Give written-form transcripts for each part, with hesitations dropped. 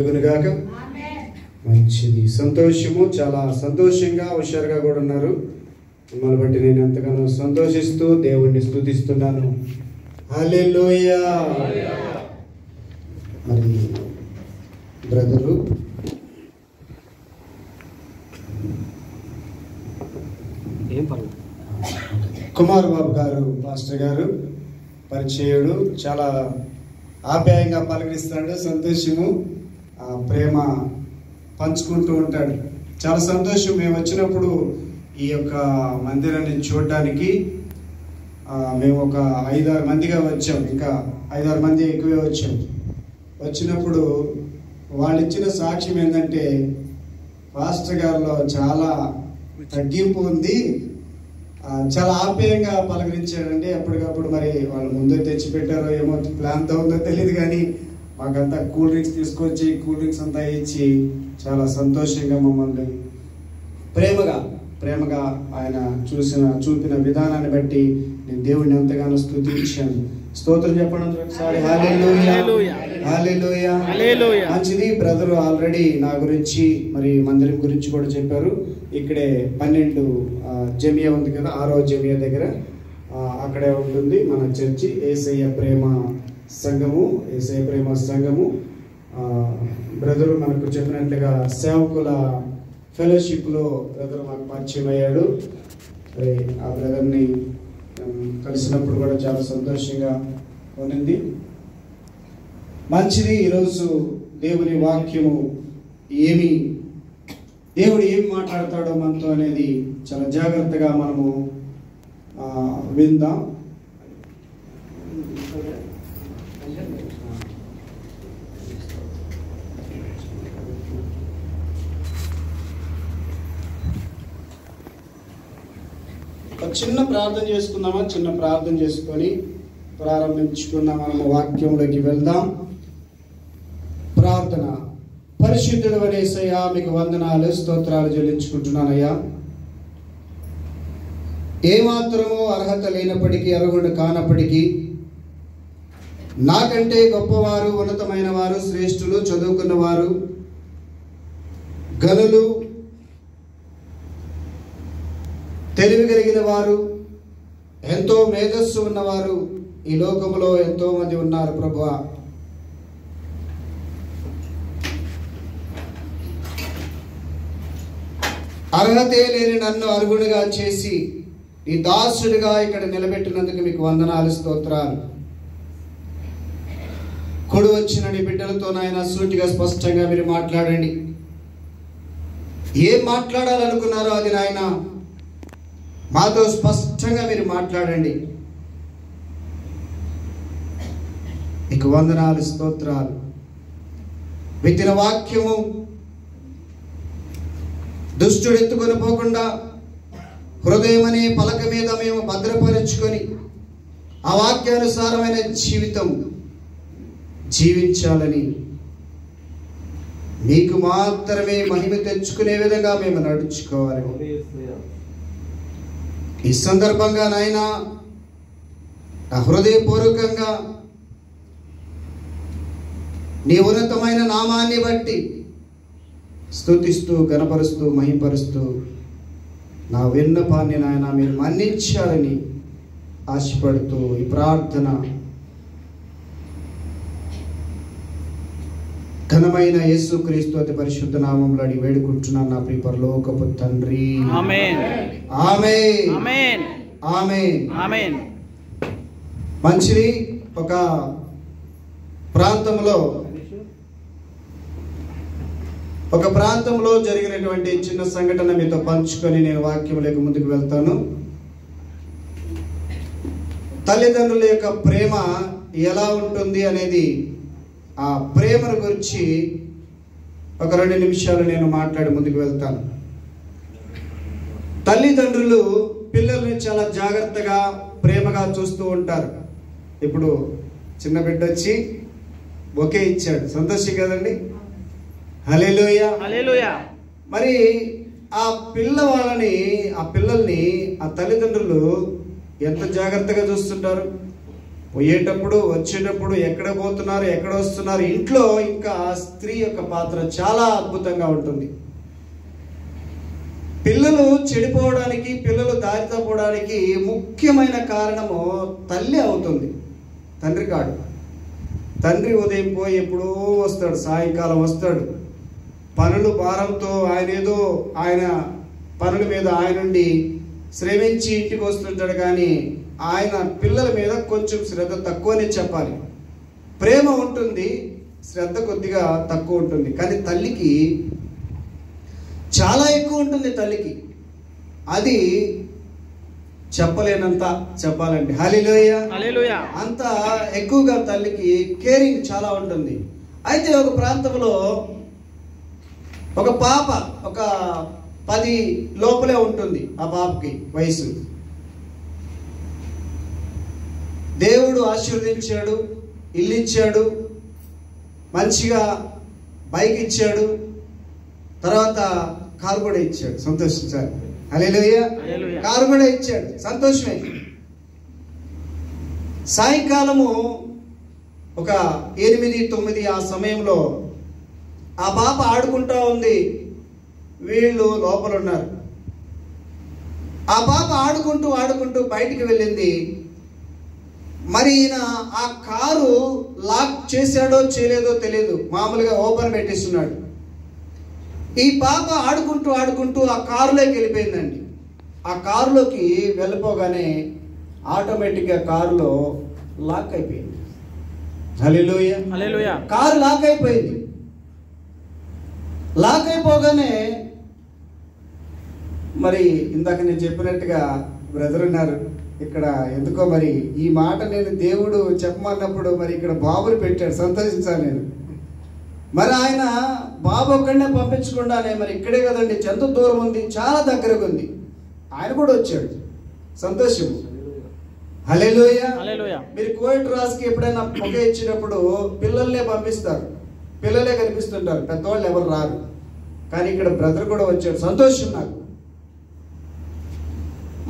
గాక మంచిది. సంతోషము, చాలా సంతోషంగా హుషారుగా కూడా ఉన్నారు. మిమ్మల్ని బట్టి నేను ఎంతగానో సంతోషిస్తూ దేవుణ్ణి స్తుతిస్తున్నాను. హల్లెలూయా. మరి బ్రదరు కుమార్ బాబు గారు, పాస్టర్ గారు పరిచయుడు, చాలా ఆప్యాయంగా పలకరిస్తాడు. సంతోషము, ప్రేమ పంచుకుంటూ ఉంటాడు. చాలా సంతోషం. మేము వచ్చినప్పుడు ఈ యొక్క మందిరాన్ని చూడడానికి మేము ఒక 5-6 మందిగా వచ్చాం. ఇంకా 5-6 మంది ఎక్కువే వచ్చాం. వచ్చినప్పుడు వాళ్ళు ఇచ్చిన సాక్ష్యం ఏంటంటే, పాస్టర్ గారిలో చాలా తగ్గింపు ఉంది, చాలా ఆప్యాయంగా పలకరించాడండి. అప్పటికప్పుడు మరి వాళ్ళు ముందే తెచ్చిపెట్టారో ఏమో, ప్లాన్తో ఉందో తెలియదు, కానీ మాకంతా కూల్ డ్రింక్స్ తీసుకొచ్చి కూల్ డ్రింక్స్ అంతా ఇచ్చి చాలా సంతోషంగా మమ్మల్ని ప్రేమగా ఆయన చూపిన విధానాన్ని బట్టి నేను దేవుడిని ఎంతగానో స్తుతించాను. స్తోత్రం చెప్పండి ఒకసారి. హల్లెలూయా. మంచిది. బ్రదర్ ఆల్రెడీ నా గురించి మరి మందిరం గురించి కూడా చెప్పారు. ఇక్కడే 12 జమియా ఉంది కదా, 6వ జమియా దగ్గర అక్కడే ఉంటుంది మన చర్చి. యేసయ్య ప్రేమ సంఘము. బ్రదరు మనకు చెప్పినట్లుగా సేవకుల ఫెలోషిప్లో బ్రదర్ మాకు పరిచయం అయ్యాడు. ఆ బ్రదర్ని కలిసినప్పుడు కూడా చాలా సంతోషంగా ఉన్నింది. మంచిది. ఈరోజు దేవుని వాక్యము దేవుడు ఏమి మాట్లాడతాడో మనతో అనేది చాలా జాగ్రత్తగా మనము విందాం. చిన్న ప్రార్థన చేసుకుందామా? చిన్న ప్రార్థన చేసుకొని ప్రారంభించుకుందాం. మనము వాక్యంలోకి వెళ్దాం. ప్రార్థన. పరిశుద్ధుడు యేసయ్యా, మీకు వందనాలు, స్తోత్రాలు చెల్లించుకుంటున్నానయ్యా. ఏమాత్రమో అర్హత లేనప్పటికీ, అర్హుడు కానప్పటికీ, నాకంటే గొప్పవారు, ఉన్నతమైన వారు, శ్రేష్ఠులు, చదువుకున్నవారు, గనులు, తెలివి కలిగిన వారు, ఎంతో మేధస్సు ఉన్నవారు ఈ లోకములో ఎంతో మంది ఉన్నారు ప్రభువా. అర్హతే లేని నన్ను అర్హుడిగా చేసి ఈ దాసుడిగా ఇక్కడ నిలబెట్టినందుకు మీకు వందనాలు, స్తోత్రాలు. కొడు వచ్చిన నీ బిడ్డలతో నాయన సూటిగా స్పష్టంగా మీరు మాట్లాడండి. ఏం మాట్లాడాలనుకున్నారో అది నాయన మాతో స్పష్టంగా మీరు మాట్లాడండి. మీకు వందనాలు, స్తోత్రాలు. విత్తిన వాక్యము దుష్టుడు ఎత్తుకొని పోకుండా హృదయం అనే పలక మీద మేము భద్రపరుచుకొని ఆ వాక్యానుసారమైన జీవితం జీవించాలని, మీకు మాత్రమే మహిమ తెచ్చుకునే విధంగా మేము నడుచుకోవాలి. ఈ సందర్భంగా నాయన నా హృదయపూర్వకంగా నీ ఉన్నతమైన నామాన్ని బట్టి స్తుతిస్తూ, గణపరుస్తూ, మహిమపరుస్తూ నా విన్నపాన్ని నాయన మీరు మన్నించాలని ఆశపడుతూ ఈ ప్రార్థన ఘనమైన యేసుక్రీస్తు అతి పరిశుద్ధ నామములో అడిగి వేడుకుంటున్నాను నా ప్రియ పరలోకపు తండ్రి. ఆమేన్. ఆమేన్. ఆమేన్. ఆమేన్. ఆమేన్. మంచిది. ఒక ప్రాంతంలో జరిగినటువంటి చిన్న సంఘటన మీతో పంచుకొని నేను వాక్యంలోకి ముందుకు వెళ్తాను. తల్లిదండ్రుల యొక్క ప్రేమ ఎలా ఉంటుంది అనేది, ఆ ప్రేమను గురించి ఒక 2 నిమిషాలు నేను మాట్లాడి ముందుకు వెళ్తాను. తల్లిదండ్రులు పిల్లల్ని చాలా జాగ్రత్తగా, ప్రేమగా చూస్తూ ఉంటారు. ఇప్పుడు చిన్న బిడ్డ వచ్చి బొకే ఇచ్చాడు, సంతోషం కదండి. హల్లెలూయా. మరి ఆ పిల్లల్ని ఆ తల్లిదండ్రులు ఎంత జాగ్రత్తగా చూస్తుంటారు. పోయేటప్పుడు వచ్చేటప్పుడు ఎక్కడ పోతున్నారు, ఎక్కడ వస్తున్నారు, ఇంట్లో ఇంకా స్త్రీ యొక్క పాత్ర చాలా అద్భుతంగా ఉంటుంది. పిల్లలు చెడిపోవడానికి, పిల్లలు దారి తప్పడానికి ముఖ్యమైన కారణము తల్లి అవుతుంది, తండ్రి కాడు. తండ్రి ఉదయం పోయి ఎప్పుడో వస్తాడు, సాయంకాలం వస్తాడు. పనులు భారంతో ఆయన పనుల మీద ఆయనుండి శ్రమించి ఇంటికి వస్తుంటాడు. కానీ ఆయన పిల్లల మీద కొంచెం శ్రద్ధ తక్కువనే చెప్పాలి. ప్రేమ ఉంటుంది, శ్రద్ధ కొద్దిగా తక్కువ ఉంటుంది. కానీ తల్లికి చాలా ఎక్కువ ఉంటుంది. తల్లికి అది చెప్పలేనంత చెప్పాలండి. హల్లెలూయా. అంత ఎక్కువగా తల్లికి కేరింగ్ చాలా ఉంటుంది. అయితే ఒక ప్రాంతంలో ఒక పాప, ఒక 10 లోపలే ఉంటుంది ఆ పాపకి వయసు. దేవుడు ఆశీర్వదించాడు, ఇల్లు ఇచ్చాడు, మంచిగా బైక్ ఇచ్చాడు, తర్వాత కారు కూడా ఇచ్చాడు. సంతోషించాలి. హల్లెలూయా. కారు కూడా ఇచ్చాడు, సంతోషమే. సాయంకాలము ఒక 8-9 ఆ సమయంలో ఆ పాప ఆడుకుంటా ఉంది, వీళ్ళు లోపల ఉన్నారు. ఆ పాప ఆడుకుంటూ బయటికి వెళ్ళింది. మరి ఈయన ఆ కారు లాక్ చేశాడో చేయలేదో తెలియదు, మామూలుగా ఓపెన్ పెట్టిస్తున్నాడు. ఈ పాప ఆడుకుంటూ ఆ కారులోకి వెళ్ళిపోయిందండి. ఆ కారులోకి వెళ్ళిపోగానే ఆటోమేటిక్గా కారులో లాక్ అయిపోయింది. హల్లెలూయా. కారు లాక్ అయిపోయింది. లాక్ అయిపోగానే మరి ఇందాక నేను చెప్పినట్టుగా బ్రదర్ ఉన్నారు ఇక్కడ. ఎందుకో మరి ఈ మాట నేను దేవుడు చెప్పమన్నప్పుడు మరి ఇక్కడ బాబుని పెట్టాడు, సంతోషించాను నేను. మరి ఆయన బాబు ఒక్కడనే పంపించకుండానే మరి ఇక్కడే కదండి, ఎంత దూరం ఉంది, చాలా దగ్గరకు ఉంది, ఆయన కూడా వచ్చాడు. సంతోషం. హల్లెలూయా. మీరు కోవిడ్ రాజుకి ఎప్పుడైనా పొగ ఇచ్చినప్పుడు పిల్లల్నే పంపిస్తారు, పిల్లలే కనిపిస్తుంటారు, పెద్దవాళ్ళు ఎవరు రారు. కానీ ఇక్కడ బ్రదర్ కూడా వచ్చాడు, సంతోషం నాకు.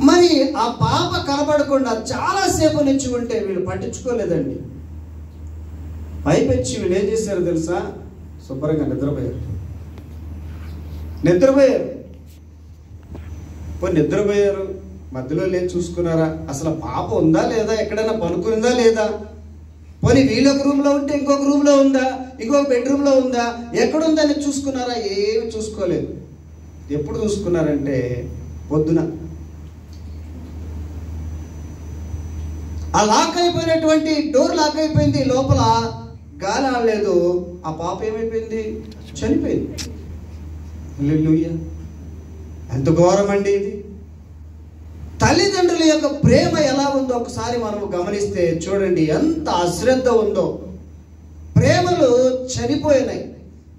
మరి ఆ పాప కనబడకుండా చాలాసేపు నుంచి ఉంటే వీళ్ళు పట్టించుకోలేదండి. పైపెచ్చి వీళ్ళు ఏం చేశారు తెలుసా? శుభ్రంగా నిద్రపోయారు. నిద్రపోయారు. మధ్యలో లేని చూసుకున్నారా? అసలు పాప ఉందా లేదా, ఎక్కడైనా పనుకుందా లేదా, పోనీ వీళ్ళొక రూమ్లో ఉంటే ఇంకొక రూమ్లో ఉందా, ఇంకొక బెడ్రూమ్లో ఉందా, ఎక్కడుందని చూసుకున్నారా? ఏమి చూసుకోలేదు. ఎప్పుడు చూసుకున్నారంటే పొద్దున. ఆ లాక్ అయిపోయినటువంటి డోర్ లాక్ అయిపోయింది, లోపల గాలి ఆడలేదు. ఆ పాప ఏమైపోయింది? చనిపోయింది. హల్లెలూయా. ఎంత ఘోరం అండి ఇది. తల్లిదండ్రుల యొక్క ప్రేమ ఎలా ఉందో ఒకసారి మనం గమనిస్తే చూడండి, ఎంత అశ్రద్ధ ఉందో. ప్రేమలు చనిపోయినాయి,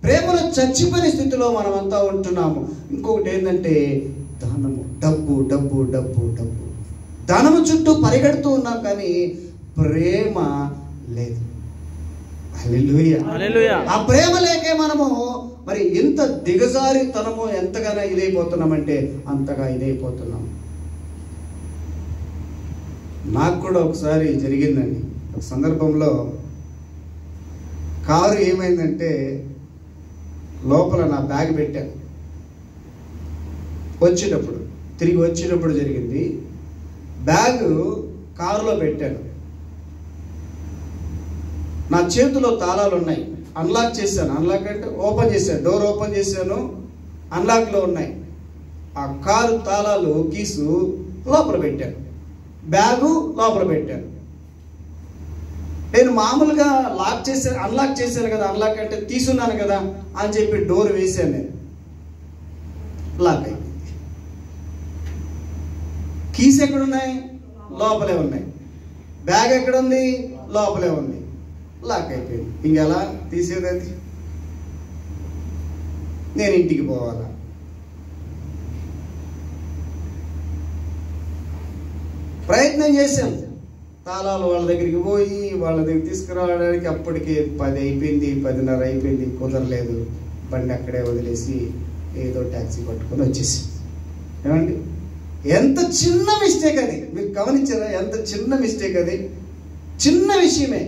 ప్రేమలు చచ్చిపోయిన స్థితిలో మనమంతా ఉంటున్నాము. ఇంకొకటి ఏంటంటే ధనము, డబ్బు డబ్బు డబ్బు డబ్బు, ధనము చుట్టూ పరిగెడుతూ ఉన్నాం కానీ ప్రేమ లేదు. హల్లెలూయా. ఆ ప్రేమ లేకే మనము మరి ఎంత దిగజారితనమో ఎంతగానో ఇదైపోతున్నామంటే అంతగా ఇదైపోతున్నాం. నాకు కూడా ఒకసారి జరిగిందండి. ఒక సందర్భంలో కారు ఏమైందంటే లోపల నా బ్యాగ్ పెట్టాను. తిరిగి వచ్చేటప్పుడు జరిగింది. బ్యాగ్ కారులో పెట్టాను. నా చేతిలో తాళాలు ఉన్నాయి, అన్లాక్ చేశాను. అన్లాక్ అంటే ఓపెన్ చేశాను, డోర్ ఓపెన్ చేశాను, అన్లాక్లో ఉన్నాయి. ఆ కారు తాళాలు, కీసు లోపల పెట్టాను, బ్యాగు లోపల పెట్టాను. నేను మామూలుగా లాక్ చేశాను, అన్లాక్ చేశాను కదా, అన్లాక్ అంటే తీసున్నాను కదా అని చెప్పి డోర్ వేసాను. నేను లాక్ అయిపోయింది. కీస్ ఎక్కడున్నాయి? లోపలే ఉన్నాయి. బ్యాగ్ ఎక్కడుంది? లోపలే ఉంది. లాక్ అయిపోయింది. ఇంకెలా తీసేది? నేను ఇంటికి పోవాలా? ప్రయత్నం చేశాం, తాళాలు వాళ్ళ దగ్గరికి పోయి వాళ్ళ దగ్గర తీసుకురావడానికి. అప్పటికి 10 అయిపోయింది, 10:30 అయిపోయింది. కుదరలేదు. బండి అక్కడే వదిలేసి ఏదో ట్యాక్సీ పట్టుకొని వచ్చేసి. ఏమండి, ఎంత చిన్న మిస్టేక్ అది! మీరు గమనించారా? ఎంత చిన్న మిస్టేక్ అది. చిన్న విషయమే.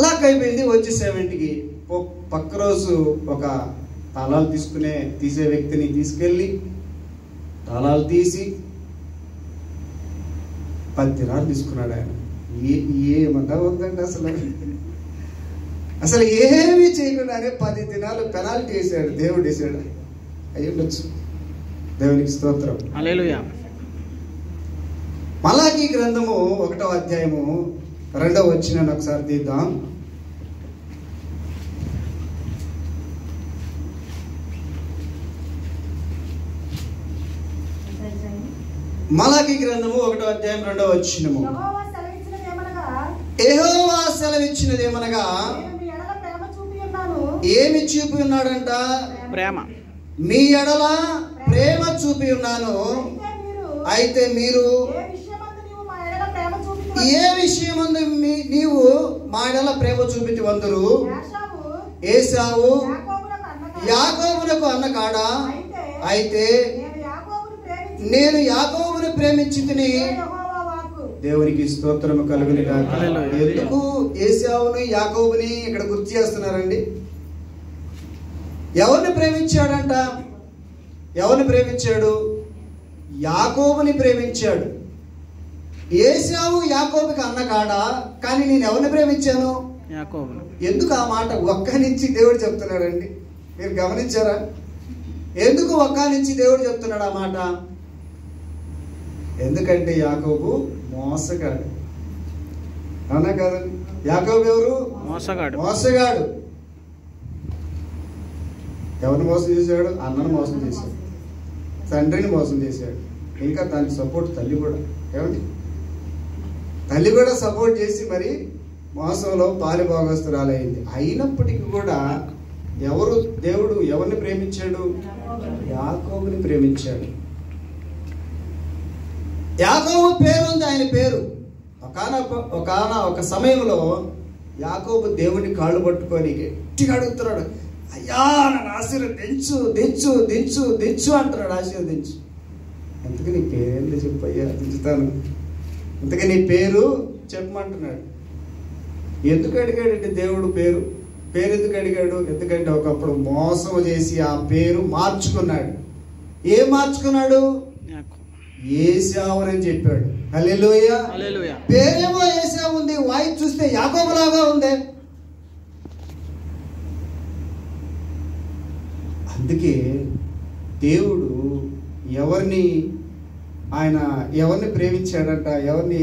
లాక్ అయిపోయింది. వచ్చేసాము ఇంటికి. పక్క రోజు ఒక తాళాలు తీసే వ్యక్తిని తీసుకెళ్ళి తాళాలు తీసి 10 దినాలు తీసుకున్నాడు ఆయన. ఏమంటా ఉందండి అసలు ఏమీ చేయకుండానే 10 దినాలు పెనాల్టీ వేసాడు, దేవుడు వేసాడు. అయ్యుండొచ్చు. దేవునికి స్తోత్రం. హల్లెలూయా. మలాకీ గ్రంథము 1వ అధ్యాయము 2వ వచనాన్ని ఒకసారి తీద్దాం. మలాకీ గ్రంథము 1వ అధ్యాయం 2వ వచనము. యెహోవా సెలవిచ్చినదేమనగా ఏమి చూపి ఉన్నాడంట? ప్రేమ. మీ ఎడల ప్రేమ చూపి ఉన్నాను. అయితే మీరు ఏ విషయమందు నీవు మా ఎడల ప్రేమ చూపించి వందరు. ఏశావు యాకోబునకు అన్న కాడా? అయితే నేను యాకోబును ప్రేమించితిని. దేవునికి స్తోత్రము కలుగును గాక. ఎందుకు ఏశావుని యాకోబుని ఇక్కడ గుర్తు చేస్తున్నారండి? ఎవరిని ప్రేమించాడంట? ఎవరిని ప్రేమించాడు? యాకోబుని ప్రేమించాడు. ఏశావు యాకోబుకి అన్న కాడా? కానీ నేను ఎవరిని ప్రేమించాను? యాకోబును. ఎందుకు ఆ మాట ఒక్క నుంచి దేవుడు చెప్తున్నాడండి? మీరు గమనించారా? ఎందుకు ఒక్క నుంచి దేవుడు చెప్తున్నాడు ఆ మాట? ఎందుకంటే యాకోబు మోసగాడు. అవునా కాదండి? యాకోబు ఎవరు? మోసగాడు. ఎవరిని మోసం చేశాడు? అన్నను మోసం చేశాడు, తండ్రిని మోసం చేశాడు. ఇంకా దానికి సపోర్ట్ తల్లి కూడా. ఏమండి? తల్లి కూడా సపోర్ట్ చేసి మరి మోసంలో పాలి భాగస్తురాలైంది. అయినప్పటికీ కూడా దేవుడు ఎవరిని ప్రేమించాడు? యాకోబుని ప్రేమించాడు. యాకోబు పేరుంది, ఆయన పేరు. ఒక సమయంలో యాకోబు దేవుని కాళ్ళు పట్టుకొని గట్టిగా అడుగుతున్నాడు, అయ్యా నన్ను ఆశీర్వదించు, దించు దించు దించు అంటున్నాడు. ఆశీర్వదించు. ఇంతకీ నీ పేరేందో చెప్పయ్యా, దించుతాను. ఇంతకీ నీ పేరు చెప్పమంటున్నాడు. ఎందుకు అడిగాడంటే దేవుడు పేరు ఎందుకు అడిగాడు? ఎందుకంటే ఒకప్పుడు మోసం చేసి ఆ పేరు మార్చుకున్నాడు. ఏం మార్చుకున్నాడు? ఏశావు అని చెప్పాడు. హల్లెలూయా. పేరేమో ఏశావు ఉంది, వాయిస్ చూస్తే యాకోబు లాగా ఉంది. అందుకే దేవుడు ఎవరిని ప్రేమించాడంట? ఎవరిని?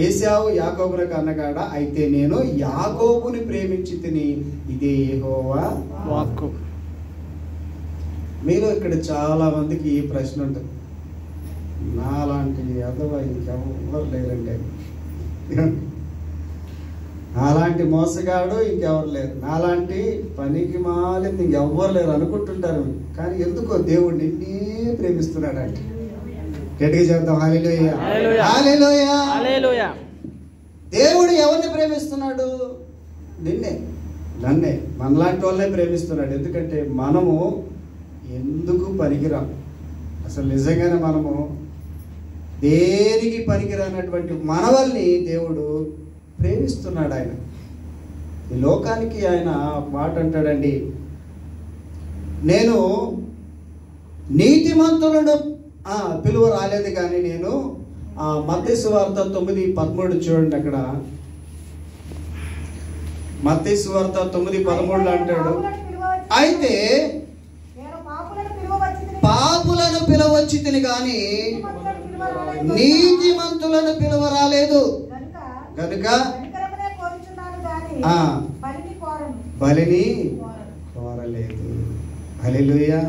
ఏశావు యాకోబునకు అన్నగాడ. అయితే నేను యాకోబుని ప్రేమించి తిని, ఇదే యెహోవా వాక్కు. మీరు ఇక్కడ చాలా మందికి ఈ ప్రశ్న ఉంటుంది, నాలాంటి అదవా ఇంకెవరు లేరండి, నాలాంటి మోసగాడు ఇంకెవరు లేరు, నాలాంటి పనికి మాలింది ఇంకెవ్వరు లేరు అనుకుంటుంటారు. కానీ ఎందుకో దేవుడు నిన్నే ప్రేమిస్తున్నాడు అంటే. గట్టిగా చెప్తాం హల్లెలూయా, హల్లెలూయా, హల్లెలూయా. దేవుడు ఎవరిని ప్రేమిస్తున్నాడు? నన్నే, మనలాంటి వాళ్ళనే ప్రేమిస్తున్నాడు. ఎందుకంటే మనము ఎందుకు పనికిరాం. అసలు నిజంగానే మనము దేనికి పనికిరానటువంటి మనవల్ని దేవుడు ప్రేమిస్తున్నాడు. ఆయన ఈ లోకానికి ఆయన ఒక మాట అంటాడండి, నేను నీతిమంతులను పిలువ రాలేదు కానీ నేను మత్తయి సువార్త 9:13 చూడండి. అక్కడ మత్తయి సువార్త 9:13 అంటాడు, అయితే పాపులను పిలవచ్చి తిని గాని నీతిమంతులను పిలువ రాలేదు కనుక బలిని కోరలేదు. హల్లెలూయా.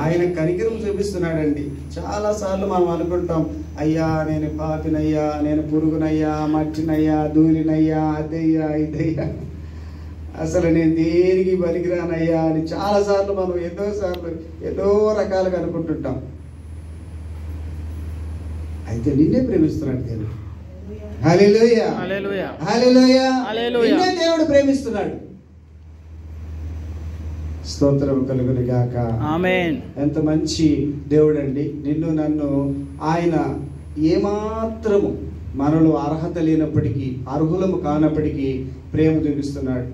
ఆయన కనికరం చూపిస్తున్నాడండి. చాలా సార్లు మనం అనుకుంటాం, అయ్యా నేను పాపినయ్యా, నేను పురుగునయ్యా, మట్టినయ్యా, ధూళినయ్యా, అదయ్యా ఇదయ్యా, అసలు నేను దేనికి పనికిరానయ్యా అని చాలా సార్లు మనం ఎన్నో రకాలుగా అనుకుంటుంటాం. అయితే నిన్నే ప్రేమిస్తున్నాడు దేవుడు. హల్లెలూయా, హల్లెలూయా, నిన్నే దేవుడు ప్రేమిస్తున్నాడు. స్తోత్రం కలుగును గాక. ఆమేన్. ఎంత మంచి దేవుడు అండి. నిన్ను నన్ను ఆయన ఏమాత్రము మనలో అర్హత లేనప్పటికీ, అర్హులము కానప్పటికీ ప్రేమ చూపిస్తున్నాడు.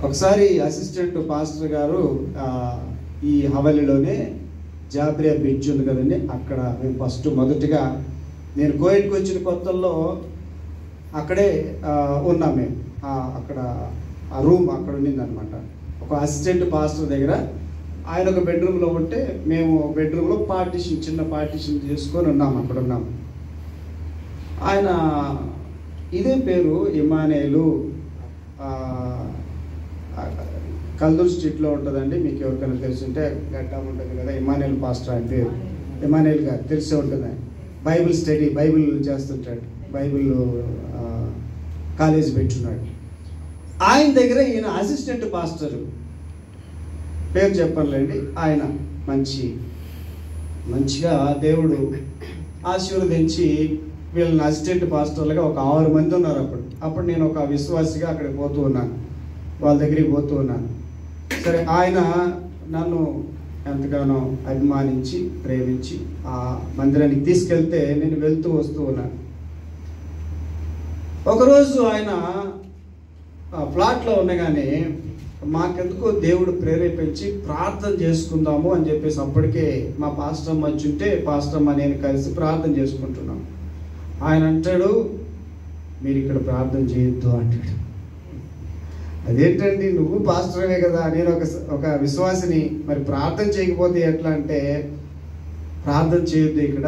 ఒకసారి అసిస్టెంట్ పాస్టర్ గారు ఈ హవలిలోనే జాబ్రియా బ్రిడ్జ్ ఉంది కదండి, అక్కడ మేము మొదటిగా నేను కోయిట్కి వచ్చిన కొత్తల్లో అక్కడే ఉన్నాం మేము. అక్కడ ఆ రూమ్ అక్కడ ఉండిందనమాట. ఒక అసిస్టెంట్ పాస్టర్ దగ్గర ఆయన ఒక బెడ్రూమ్లో ఉంటే మేము బెడ్రూమ్లో చిన్న పార్టీషన్ చేసుకొని ఉన్నాము. అక్కడ ఉన్నాము. ఆయన ఇదే పేరు ఇమానేలు, కల్దూర్ స్ట్రీట్లో ఉంటుందండి. మీకు ఎవరికైనా తెలిసి ఉంటే గడ్డా ఉంటుంది కదా, ఇమానేల్ పాస్టర్ ఆయన పేరు. ఇమానేల్ గారు తెలిసే ఉంటుంది. బైబిల్ స్టడీ, బైబిల్ చేస్తుంటాడు, బైబిల్ కాలేజ్ పెట్టున్నాడు. ఆయన దగ్గర ఈయన అసిస్టెంట్ పాస్టర్, పేరు చెప్పనులేండి. ఆయన మంచిగా దేవుడు ఆశీర్వదించి వీళ్ళని అసిస్టెంట్ పాస్టర్లుగా ఒక 6 మంది ఉన్నారు. అప్పుడు నేను ఒక విశ్వాసిగా అక్కడికి పోతూ ఉన్నాను, వాళ్ళ దగ్గరికి పోతూ ఉన్నాను. సరే, ఆయన నన్ను ఎంతగానో అభిమానించి ప్రేమించి ఆ మందిరానికి తీసుకెళ్తే నేను వెళ్తూ వస్తూ ఉన్నాను. ఒకరోజు ఆయన ఫ్లాట్లో ఉండగానే మాకెందుకో దేవుడు ప్రేరేపించి ప్రార్థన చేసుకుందాము అని చెప్పేసి, అప్పటికే మా పాస్టమ్మ వచ్చుంటే పాస్టమ్మ నేను కలిసి ప్రార్థన చేసుకుంటున్నాం. ఆయన అంటాడు, మీరు ఇక్కడ ప్రార్థన చేయొద్దు అంటాడు. అదేంటండి, నువ్వు పాస్టర్వే కదా, నేను ఒక విశ్వాసిని, మరి ప్రార్థన చేయకపోతే ఎట్లా అంటే, ప్రార్థన చేయొద్దు ఇక్కడ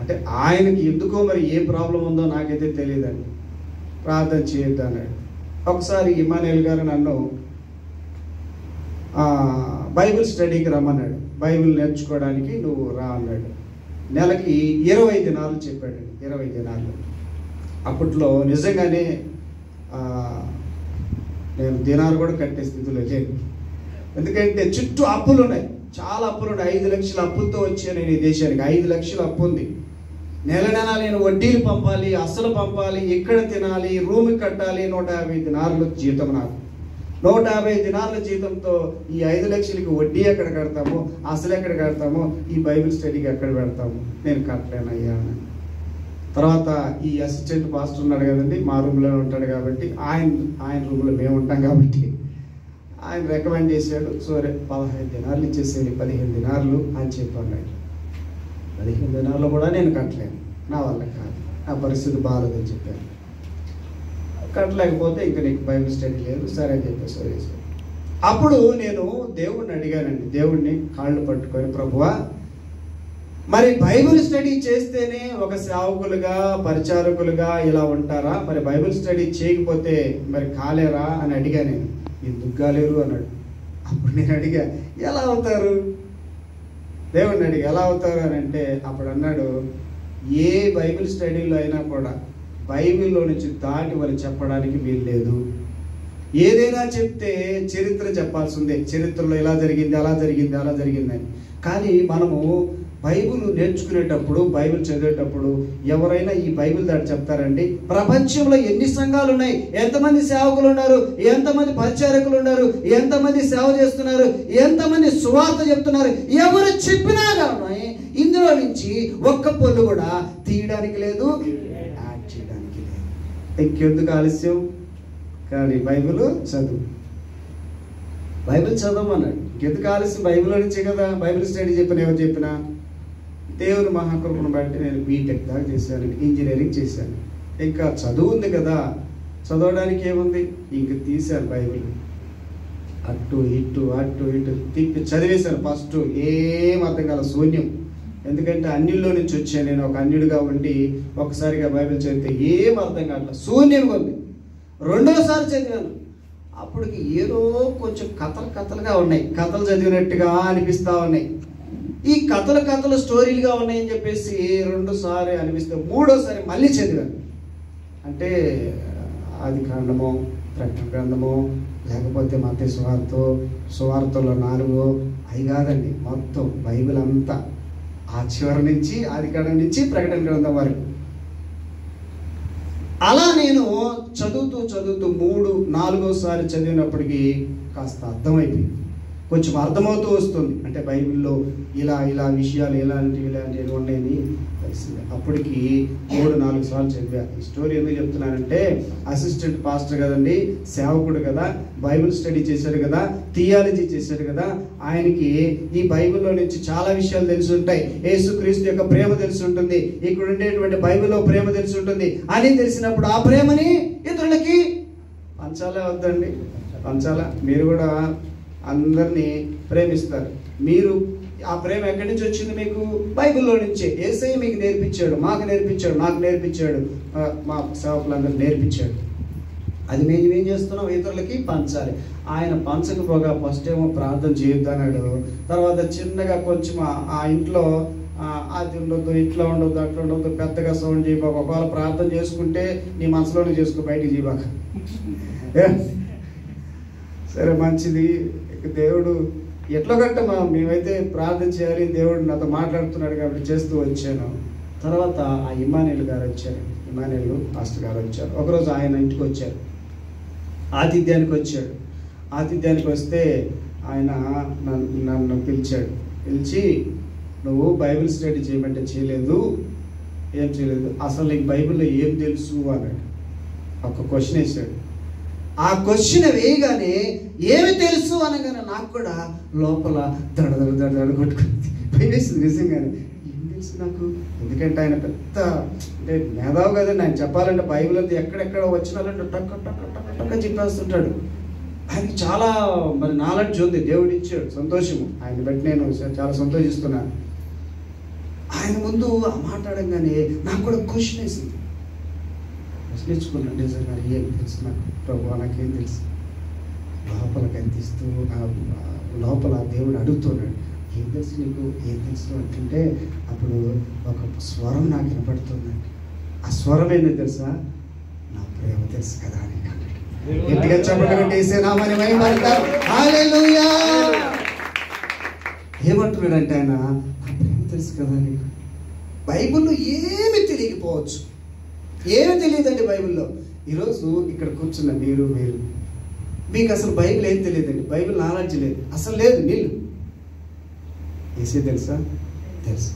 అంటే ఆయనకి ఎందుకో మరి ఏ ప్రాబ్లం ఉందో నాకైతే తెలియదండి, ప్రార్థన చేయొద్దు అన్నాడు. ఒకసారి ఇమానేల్ గారు నన్ను బైబిల్ స్టడీకి రమ్మన్నాడు, బైబిల్ నేర్చుకోవడానికి నువ్వు రా అన్నాడు. నెలకి 20 దినాలు చెప్పాడు. 20 దినాలు. అప్పట్లో నిజంగానే నేను దినాలు కూడా కట్టే స్థితిలో లేను. ఎందుకంటే చుట్టూ అప్పులు ఉన్నాయి, చాలా అప్పులు ఉన్నాయి. 5 లక్షల అప్పులతో వచ్చాను నేను ఈ దేశానికి. 5 లక్షల అప్పు ఉంది. నెల నేను వడ్డీలు పంపాలి, అసలు పంపాలి, ఎక్కడ తినాలి, రూమ్ కట్టాలి. 150 దినార్లు జీతం నాకు. 150 దినార్ల జీతంతో ఈ 5 లక్షలకి వడ్డీ ఎక్కడ కడతాము, అసలు ఎక్కడ కడతాము, ఈ బైబిల్ స్టడీకి ఎక్కడ పెడతాము, నేను కట్టలేనయ్యా. తర్వాత ఈ అసిస్టెంట్ పాస్టర్ ఉన్నాడు కదండి, మా రూమ్లో ఉంటాడు కాబట్టి, ఆయన రూమ్లో మేము ఉంటాం కాబట్టి ఆయన రికమెండ్ చేశాడు. సరే 15 దినార్లు ఇచ్చేసేది, 15 దినార్లు అని చెప్పాడు. 15 దినాల్లో కూడా నేను కట్టలేను, నా వల్ల కాదు, నా పరిస్థితి బాగాలేదని చెప్పాను. కట్టలేకపోతే ఇంకా నీకు బైబిల్ స్టడీ లేదు, సరే అని చెప్పేసి అప్పుడు నేను దేవుడిని అడిగానండి. దేవుడిని కాళ్ళు పట్టుకొని, ప్రభువా మరి బైబిల్ స్టడీ చేస్తేనే ఒక సేవకులుగా పరిచారకులుగా ఇలా ఉంటారా, మరి బైబిల్ స్టడీ చేయకపోతే మరి కాలేరా అని అడిగా. నేను ఎందుకు కాలేరు అన్నాడు. అప్పుడు నేను అడిగా, ఎలా అవుతారు, దేవుడిని అడిగి ఎలా అవుతారు అని అంటే, అప్పుడు అన్నాడు, ఏ బైబిల్ స్టడీలో అయినా కూడా బైబిల్లో నుంచి దాటి వాళ్ళు చెప్పడానికి వీలు లేదు. ఏదైనా చెప్తే చరిత్ర చెప్పాల్సి ఉంది, చరిత్రలో ఇలా జరిగింది, అలా జరిగింది, అలా జరిగిందని. కానీ మనము బైబిల్ నేర్చుకునేటప్పుడు, బైబిల్ చదివేటప్పుడు ఎవరైనా ఈ బైబిల్ దాటి చెప్తారండి? ప్రపంచంలో ఎన్ని సంఘాలు ఉన్నాయి, ఎంతమంది సేవకులు ఉన్నారు, ఎంతమంది పరిచారకులు ఉన్నారు, ఎంతమంది సేవ చేస్తున్నారు, ఎంతమంది సువార్త చెప్తున్నారు, ఎవరు చెప్పినా కానీ ఇందులో నుంచి ఒక్క పొల్లు కూడా తీయడానికి లేదు, యాడ్ చేయడానికి లేదు. ఇంకెందుకు ఆలస్యం? కానీ బైబిల్ చదువు, బైబిల్ చదవమన్నాడు. ఇంకెందుకు ఆలస్యం? బైబిల్లో నుంచే కదా బైబిల్ స్టడీ చెప్పిన. ఎవరు చెప్పినా దేవుని మహాకృపను బట్టి నేను బీటెక్ దాకా చేశాను, ఇంజనీరింగ్ చేశాను. ఇంకా చదువు ఉంది కదా, చదవడానికి ఏముంది, ఇంక తీశాను బైబిల్, అటు ఇటు తిప్పి చదివేశాను. ఫస్ట్ ఏం అర్థం కాల, శూన్యం. ఎందుకంటే అన్యుల్లో నుంచి వచ్చాను నేను, ఒక అన్యుడిగా ఉండి ఒకసారిగా బైబిల్ చదివితే ఏం అర్థం కావట్లా, శూన్యంగా ఉంది. రెండోసారి చదివాను, అప్పటికి ఏదో కొంచెం కథలుగా ఉన్నాయి, కథలు చదివినట్టుగా అనిపిస్తూ ఉన్నాయి. ఈ కథలు స్టోరీలుగా ఉన్నాయని చెప్పేసి 2సారి అనిపిస్తే 3వసారి మళ్ళీ చదివాను. అంటే ఆది కాండమో, ప్రకటన గ్రంథమో, లేకపోతే మత్తయి సువార్తలో 4 అవి కాదండి, మొత్తం బైబిల్ అంతా ఆ చివరి నుంచి, ఆది కాండం నుంచి ప్రకటన గ్రంథం వరకు. అలా నేను చదువుతూ 3-4సారి చదివినప్పటికీ కాస్త అర్థమైపోయింది. కొంచెం అర్థమవుతూ వస్తుంది. అంటే బైబిల్లో ఇలా విషయాలు ఇలాంటివి ఉన్నాయని తెలిసింది. అప్పటికి 3-4 సార్లు చదివా. ఈ స్టోరీ ఎందుకు చెప్తున్నానంటే, అసిస్టెంట్ పాస్టర్ కదండి, సేవకుడు కదా, బైబిల్ స్టడీ చేశాడు కదా, థియాలజీ చేశాడు కదా, ఆయనకి ఈ బైబిల్లో నుంచి చాలా విషయాలు తెలిసి ఉంటాయి. యేసుక్రీస్తు యొక్క ప్రేమ తెలిసి ఉంటుంది, ఇక్కడ ఉండేటువంటి బైబిల్లో ప్రేమ తెలిసి ఉంటుంది అని తెలిసినప్పుడు ఆ ప్రేమని ఇతరులకి పంచాలా వద్దండి? పంచాలా? మీరు కూడా అందరినీ ప్రేమిస్తారు. మీరు ఆ ప్రేమ ఎక్కడి నుంచి వచ్చింది? మీకు బైబిల్లో నుంచే. యేసయ్య మీకు నేర్పించాడు, మాకు నేర్పించాడు, నాకు నేర్పించాడు, మా సేవకులందరూ నేర్పించాడు. అది మేము ఏం చేస్తున్నాం? ఇతరులకి పంచాలి. ఆయన పంచకపోగా ఫస్ట్ ఏమో ప్రార్థన చేయొద్దన్నాడు. తర్వాత చిన్నగా కొంచెం ఆ ఇంట్లో అది ఉండొద్దు, ఇట్లా ఉండొద్దు, అట్లా ఉండొద్దు, పెద్దగా సౌండ్ చేయబాక. ఒకవేళ ప్రార్థన చేసుకుంటే నీ మనసులోనే చేసుకో, బయటికి చేయబాక. సరే మంచిది. దేవుడు ఎట్లా గట్ట మేమైతే ప్రార్థన చేయాలి, దేవుడు నాతో మాట్లాడుతున్నాడు కాబట్టి చేస్తూ వచ్చాను. తర్వాత ఆ ఇమానుయేల్ గారు వచ్చారు, ఇమానుయేల్ పాస్టర్ గారు వచ్చారు. ఒకరోజు ఆయన ఇంటికి వచ్చారు, ఆతిథ్యానికి వచ్చాడు. ఆతిథ్యానికి వస్తే ఆయన నన్ను పిలిచి, నువ్వు బైబిల్ స్టడీ చేయమంటే చేయలేదు, ఏం చేయలేదు, అసలు నీకు బైబిల్లో ఏం తెలుసు అన్నాడు. ఒక క్వశ్చన్ వేసాడు. ఆ క్వశ్చన్ వేయగానే ఏమి తెలుసు అనగానే నాకు కూడా లోపల దడ కొట్టుకుంది, భయమేసింది నిజంగానే. ఏం తెలుసు నాకు? ఎందుకంటే ఆయన పెద్ద అంటే మేధావు కదండి. ఆయన చెప్పాలంటే బైబిల్ అంతా ఎక్కడెక్కడ వచ్చినాలంటే టక్క టక్క టక్క టక్క చెప్పేస్తుంటాడు. ఆయనకి చాలా మరి నాలెడ్జ్ ఉంది, దేవుడు ఇచ్చాడు, సంతోషము. ఆయన బట్టి నేను చాలా సంతోషిస్తున్నాను. ఆయన ముందు మాట్లాడంగానే నాకు కూడా క్వశ్చన్ వేసింది. ప్రశ్నించుకున్నాను, నిజంగా ఏం తెలుసు నాకు ప్రభు, నాకేం తెలుసు? లోపల కనిపిస్తూ లోపల దేవుడు అడుగుతున్నాడు, ఏం తెలుసు నీకు, ఏం తెలుసు అంటుంటే అప్పుడు ఒక స్వరం నాకు వినపడుతుందండి. ఆ స్వరం ఏంటో తెలుసా? నా ప్రేమ తెలుసు కదా అని అన్నాడు. గట్టిగా చెప్పగలిగేసే నామని మహిమపడతారు. హల్లెలూయా. ఏమంటున్నాడంటే ఆయన, నా ప్రేమ తెలుసు కదా నీకు. బైబిల్లో ఏమి తెలియకపోవచ్చు, ఏమి తెలియదండి బైబిల్లో. ఈరోజు ఇక్కడ కూర్చున్న మీరు మీకు అసలు బైబిల్ ఏం తెలియదండి, బైబిల్ నాలెడ్జ్ లేదు, అసలు లేదు. నీళ్ళు ఏసే తెలుసా? తెలుసు.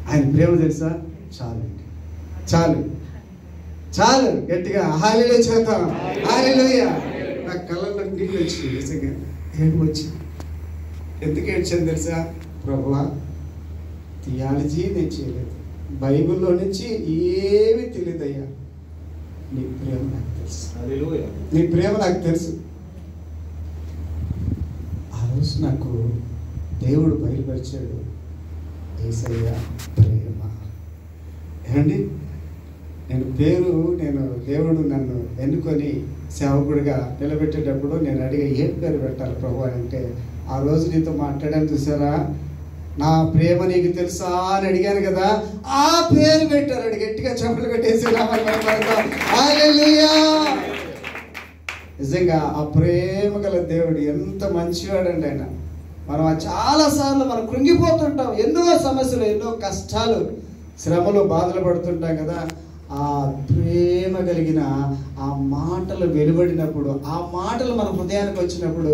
ఆయన ప్రేమ తెలుసా? చాలు. గట్టిగా హల్లెలూయా చేద్దాం. హల్లెలూయా. నా కళ్ళల్లో నీళ్ళు వచ్చింది, నిజంగా ఏడుపు వచ్చింది. ఎందుకు ఏడ్చాను తెలుసా? ప్రభువా, థియాలజీ నేను చేయలేదు, బైబిల్లో నుంచి ఏమీ తెలియదయ్యా, నీ ప్రేమ నాకు తెలుసు. నీ ప్రేమ నాకు తెలుసు. ఆ రోజు నాకు దేవుడు బయలుపరిచాడు, యేసయ్య ప్రేమ. ఏమండి, నేను దేవుడు నన్ను ఎన్నుకొని సేవకుడిగా నిలబెట్టేటప్పుడు నేను అడిగా, ఏం పేరు పెట్టాలి ప్రభు అంటే, ఆ రోజు నీతో మాట్లాడాను చూసారా, నా ప్రేమ నీకు తెలుసా అని అడిగాను కదా, ఆ పేరు పెట్టారు. గట్టిగా చెప్పులు కట్టేసి హల్లెలూయా. నిజంగా ఆ ప్రేమ గల దేవుడు ఎంత మంచివాడండి ఆయన. మనం చాలాసార్లు మనం కృంగిపోతుంటాం, ఎన్నో సమస్యలు, ఎన్నో కష్టాలు, శ్రమలు, బాధలు పడుతుంటాం కదా. ఆ ప్రేమ కలిగిన ఆ మాటలు వెలువడినప్పుడు, ఆ మాటలు మన హృదయానికి వచ్చినప్పుడు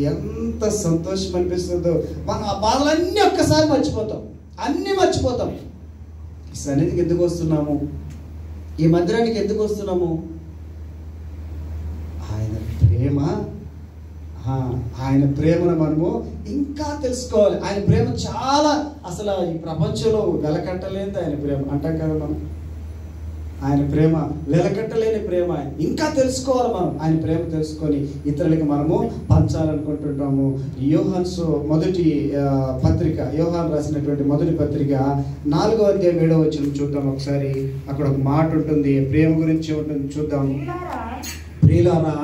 ఎంత సంతోషం అనిపిస్తుందో. మనం ఆ బాధలన్నీ ఒక్కసారి మర్చిపోతాం, అన్నీ మర్చిపోతాం. ఈ సన్నిధికి ఎందుకు వస్తున్నాము? ఈ మందిరానికి ఎందుకు వస్తున్నాము? ఆయన ప్రేమను మనము ఇంకా తెలుసుకోవాలి. ఆయన ప్రేమ చాలా, అసలు ఈ ప్రపంచంలో వెలకట్టలేనిది ఆయన ప్రేమ అంటాం కదా మనం. ఆయన ప్రేమ వెలకట్టలేని ప్రేమ. ఆయన ఇంకా తెలుసుకోవాలి మనం. ఆయన ప్రేమ తెలుసుకొని ఇతరులకి మనము పంచాలనుకుంటుంటాము. యోహాను రాసినటువంటి మొదటి పత్రిక 4వ అధ్యాయం 7వ వచనం చూద్దాం ఒకసారి. అక్కడ ఒక మాట ఉంటుంది, ప్రేమ గురించి ఉంటుంది, చూద్దాం. ప్రియులారా,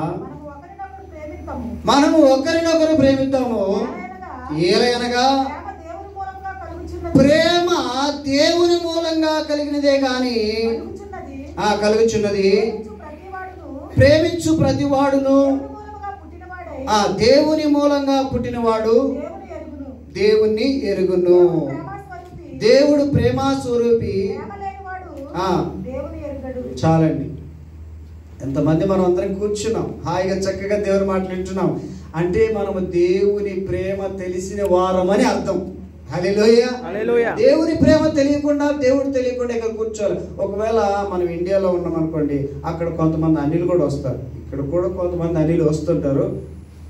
మనము ఒకరినొకరు ప్రేమిద్దాము, ఏలయనగా ప్రేమ దేవుని మూలంగా కలిగినదే గాని కలుగుచున్నది. ప్రేమించు ప్రతివాడును దేవుని మూలంగా పుట్టినవాడు దేవుణ్ణి ఎరుగును. దేవుడు ప్రేమ స్వరూపి. చాలండి. ఎంతమంది మనం అందరం కూర్చున్నాం, హాయిగా చక్కగా దేవుని మాటలు వింటున్నాం. అంటే మనము దేవుని ప్రేమ తెలిసిన వారమని అర్థం. హల్లెలూయా. హల్లెలూయా. దేవుని ప్రేమ తెలియకుండా, దేవుడు తెలియకుండా ఇక్కడ కూర్చోవాలి. ఒకవేళ మనం ఇండియాలో ఉన్నాం అనుకోండి, అక్కడ కొంతమంది అన్యులు కూడా వస్తారు, ఇక్కడ కూడా కొంతమంది అన్యులు వస్తుంటారు.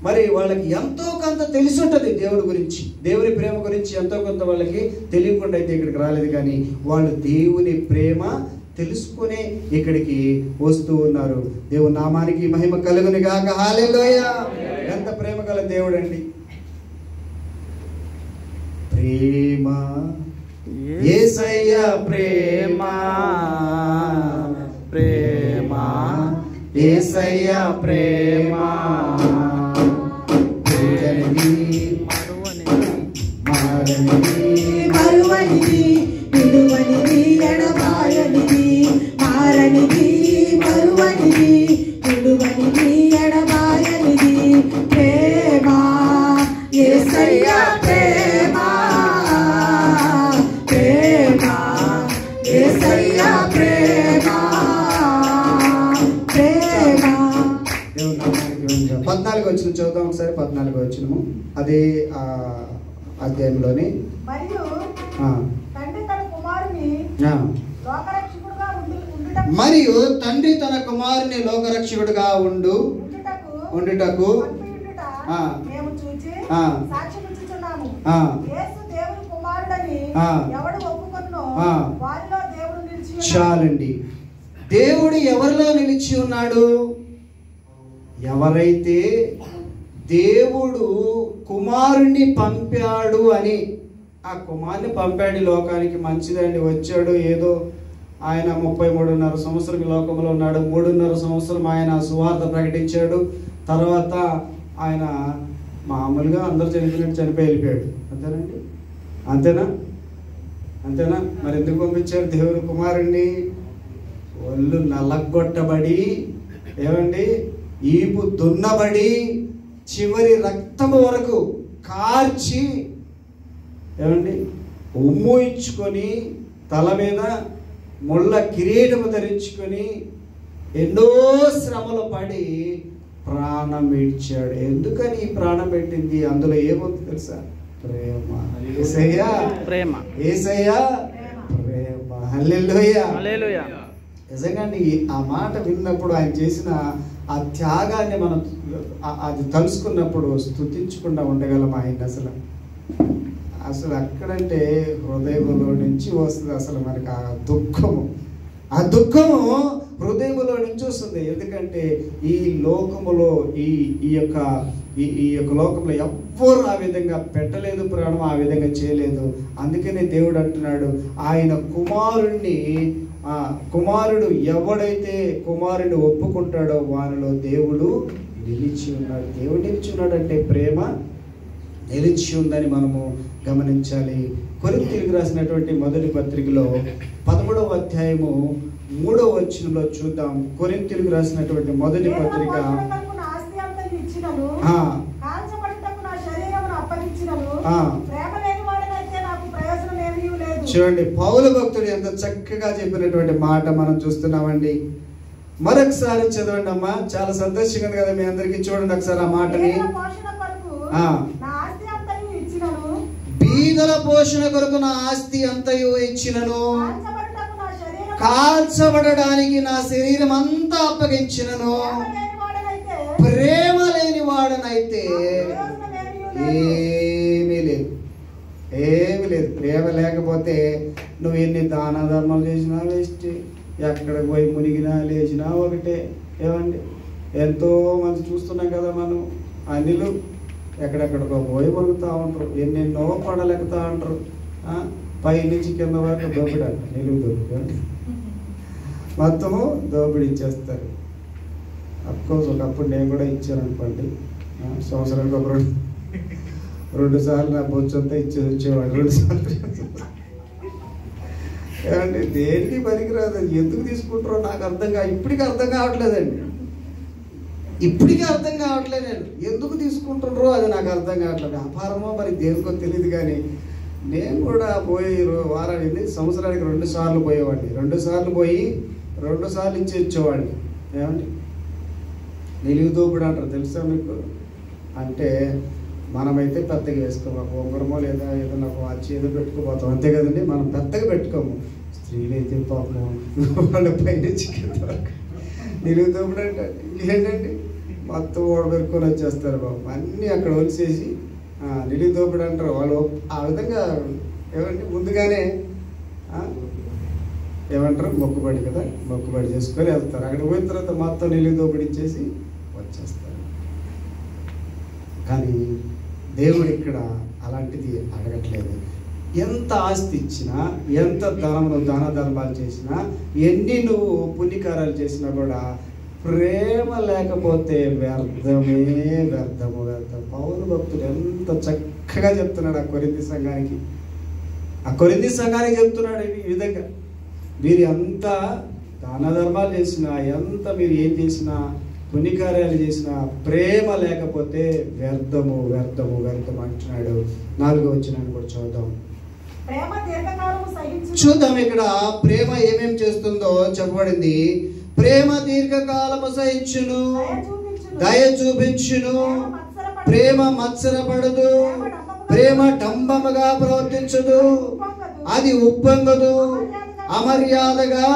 మరి వాళ్ళకి ఎంతో కొంత తెలిసి ఉంటుంది దేవుడి గురించి, దేవుని ప్రేమ గురించి ఎంతో కొంత వాళ్ళకి తెలియకుండా అయితే ఇక్కడికి రాలేదు. కానీ వాళ్ళు దేవుని ప్రేమ తెలుసుకునే ఇక్కడికి వస్తూ ఉన్నారు. దేవుని నామానికి మహిమ కలుగును గాక. హల్లెలూయా. ఎంత ప్రేమ గల దేవుడు అండి. ప్రేమ యేసయ్య ప్రేమ, ప్రేమ యేసయ్య ప్రేమ, మరువనిది విడువనిది ఎడబాయనిది, మారనిది మరువనిది విడువనిది ఎడబాయనిది, ప్రేమ యేసయ్య ప్రేమ, ప్రేమ యేసయ్య ప్రేమ, ప్రేమ. 14 వచ్చిన చదువుదాం ఒకసారి. 14 వచ్చినము అదే అధ్యాయంలోని. మరియు ఆ, తండ్రి తన కుమారుని ఆ. లోకరక్షకుడుగా మరియు తండ్రి తన కుమారుని లోకరక్షకుడుగా ఉండుటకు ఆ. మేము చూచి ఆ. సాక్ష్యమిచ్చుచున్నాము. ఆ. యేసు దేవుని కుమారుడని ఆ. ఎవడు ఒప్పుకొనునో ఆ. వారిలో దేవుడు నిలిచి ఉన్నాడు. చాలండి. దేవుడు ఎవరిలో నిలిచి ఉన్నాడు? ఎవరైతే దేవుడు కుమారుణ్ణి పంపాడు అని, ఆ కుమారుని పంపాడు లోకానికి, మంచిదండి వచ్చాడు, ఏదో ఆయన 33.5 సంవత్సరం లోకంలో ఉన్నాడు, 3.5 సంవత్సరం ఆయన సువార్త ప్రకటించాడు, తర్వాత ఆయన మామూలుగా అందరూ చనిపోయినట్టు చనిపోయి వెళ్ళిపోయాడు. అంతేనండి? అంతేనా? మరి ఎందుకు పంపించారు దేవుని కుమారుణ్ణి? ఒళ్ళు నల్లగొట్టబడి, ఏమండి, ఈపు దున్నబడి, చివరి రక్తము వరకు కార్చి, ఏమండి, ఉమ్ము ఇచ్చుకొని, తల మీద ముళ్ళ కిరీటము ధరించుకొని, ఎన్నో శ్రమలు పడి ప్రాణం విడిచాడు. ఎందుకని ఈ ప్రాణం పెట్టింది? అందులో ఏముంది తెలుసా? ప్రేమ. యేసయ్యా ప్రేమ. యేసయ్యా ప్రేమ. హల్లెలూయా. హల్లెలూయా. నిజంగా ఆ మాట విన్నప్పుడు, ఆయన చేసిన ఆ త్యాగాన్ని మనం అది తలుసుకున్నప్పుడు స్తుతించకుండా ఉండగలం ఆయన. అసలు అక్కడంటే హృదయంలో నుంచి వస్తుంది అసలు మనకి ఆ దుఃఖము హృదయంలో నుంచి వస్తుంది. ఎందుకంటే ఈ లోకములో ఈ యొక్క లోకంలో ఎవ్వరు ఆ విధంగా పెట్టలేదు ప్రాణం, ఆ విధంగా చేయలేదు. అందుకనే దేవుడు అంటున్నాడు, ఆయన కుమారుడు ఎవడైతే కుమారుడిని ఒప్పుకుంటాడో వారిలో దేవుడు నిలిచి ఉన్నాడు. దేవుడు నిలిచి ఉన్నాడు అంటే ప్రేమ నిలిచి ఉందని మనము గమనించాలి. కొరింథీయులకు రాసినటువంటి మొదటి పత్రికలో 11వ అధ్యాయము 3వ వచనంలో చూద్దాం. కొరింథీయులకు రాసినటువంటి మొదటి పత్రిక. చూడండి, పౌలు భక్తుడు ఎంత చక్కగా చెప్పినటువంటి మాట మనం చూస్తున్నామండి. మరొకసారి చదవండి అమ్మా, చాలా సంతోషంగా ఉంది కదా మీ అందరికి. చూడండి ఒకసారి ఆ మాటని. బీదల పోషణ కొరకు నా ఆస్తి అంతయు ఇచ్చినను, కాల్చబడడానికి నా శరీరం అంతా అప్పగించినను, ప్రేమ లేని వాడనైతే ఏమీ లేదు. ప్రేమ లేకపోతే నువ్వు ఎన్ని దాన ధర్మాలు చేసినా వేస్ట్, ఎక్కడికి పోయి మునిగినా లేచినా ఒకటే. ఏమండి, ఎంతో మంది చూస్తున్నాం కదా మనం, అనిలు ఎక్కడెక్కడికో పోయి మునుగుతూ ఉంటారు, ఎన్నెన్నో పడలెక్కుతూ ఉంటారు, పై నుంచి కింద వరకు దోపిడి అంట, నిలువు దోపిడి మొత్తము దోపిడి ఇచ్చేస్తారు. అఫ్కోర్స్ ఒకప్పుడు నేను కూడా ఇచ్చాను అనుకోండి, సంవత్సరానికి ఒక 2 సార్లు నా బొచ్చంతా ఇచ్చేసి వచ్చేవాడు. 2 సార్లు ఏమండి, దేనికి పనికిరాదు. ఎందుకు తీసుకుంటారో నాకు ఇప్పటికీ అర్థం కావట్లేదండి. నేను ఎందుకు తీసుకుంటున్నారో అది నాకు అర్థం కావట్లేదు. వ్యాపారమో మరి దేనికో తెలియదు. కానీ నేను కూడా పోయి వారానికి సంవత్సరానికి 2 సార్లు పోయేవాడిని. 2 సార్లు పోయి 2 సార్లు ఇచ్చి వచ్చేవాడిని. ఏమండి, నిలువు దోపిడి అంటారు తెలుసా మీకు? అంటే మనమైతే పెద్దగా వేసుకోము, ఒక ఉంగరమో లేదా ఏదైనా ఒక వాచ్ ఏదో పెట్టుకోపోతాం, అంతే కదండి. మనం పెద్దగా పెట్టుకోము. స్త్రీలు అయితే పాపం వాళ్ళ పైనుంచి నిలువు దోపుడు అంటే ఏంటండి మొత్తం ఓడబెరుకొని వచ్చేస్తారు బాబు, అన్నీ అక్కడ వలిసేసి నిలువు దోపుడు అంటారు వాళ్ళు. ఆ విధంగా ఏమంటే ముందుగానే ఏమంటారు మొక్కుబడి కదా, మొక్కుబడి చేసుకొని వెళ్తారు. అక్కడ పోయిన తర్వాత మొత్తం నిలువు దోపిడి ఇచ్చేసి వచ్చేస్తారు. కానీ దేవుడు ఇక్కడ అలాంటిది అడగట్లేదు. ఎంత ఆస్తి ఇచ్చినా, ఎంత దాన ధర్మాలు చేసినా, ఎన్ని నువ్వు పుణ్యకారాలు చేసినా కూడా ప్రేమ లేకపోతే వ్యర్థమే, వ్యర్థము వ్యర్థం. పౌలు భక్తుడు ఎంత చక్కగా చెప్తున్నాడు ఆ కొరింథీ సంఘానికి చెప్తున్నాడు ఈ విధంగా, మీరు ఎంత దాన ధర్మాలు చేసినా, ఎంత మీరు ఏం చేసినా, పుణ్యకార్యాలు చేసినా ప్రేమ లేకపోతే వ్యర్థము వ్యర్థము వ్యర్థం అంటున్నాడు. 4వ వచనాన్ని కూడా చూద్దాం. చూద్దాం ఇక్కడ ప్రేమ ఏమేం చేస్తుందో చెప్పబడింది. ప్రేమ దీర్ఘకాలము సహించును, దయ చూపించును, ప్రేమ మత్సరపడదు, ప్రేమ డంబముగా ప్రవర్తించదు, అది ఉప్పొంగదు, అమర్యాదగా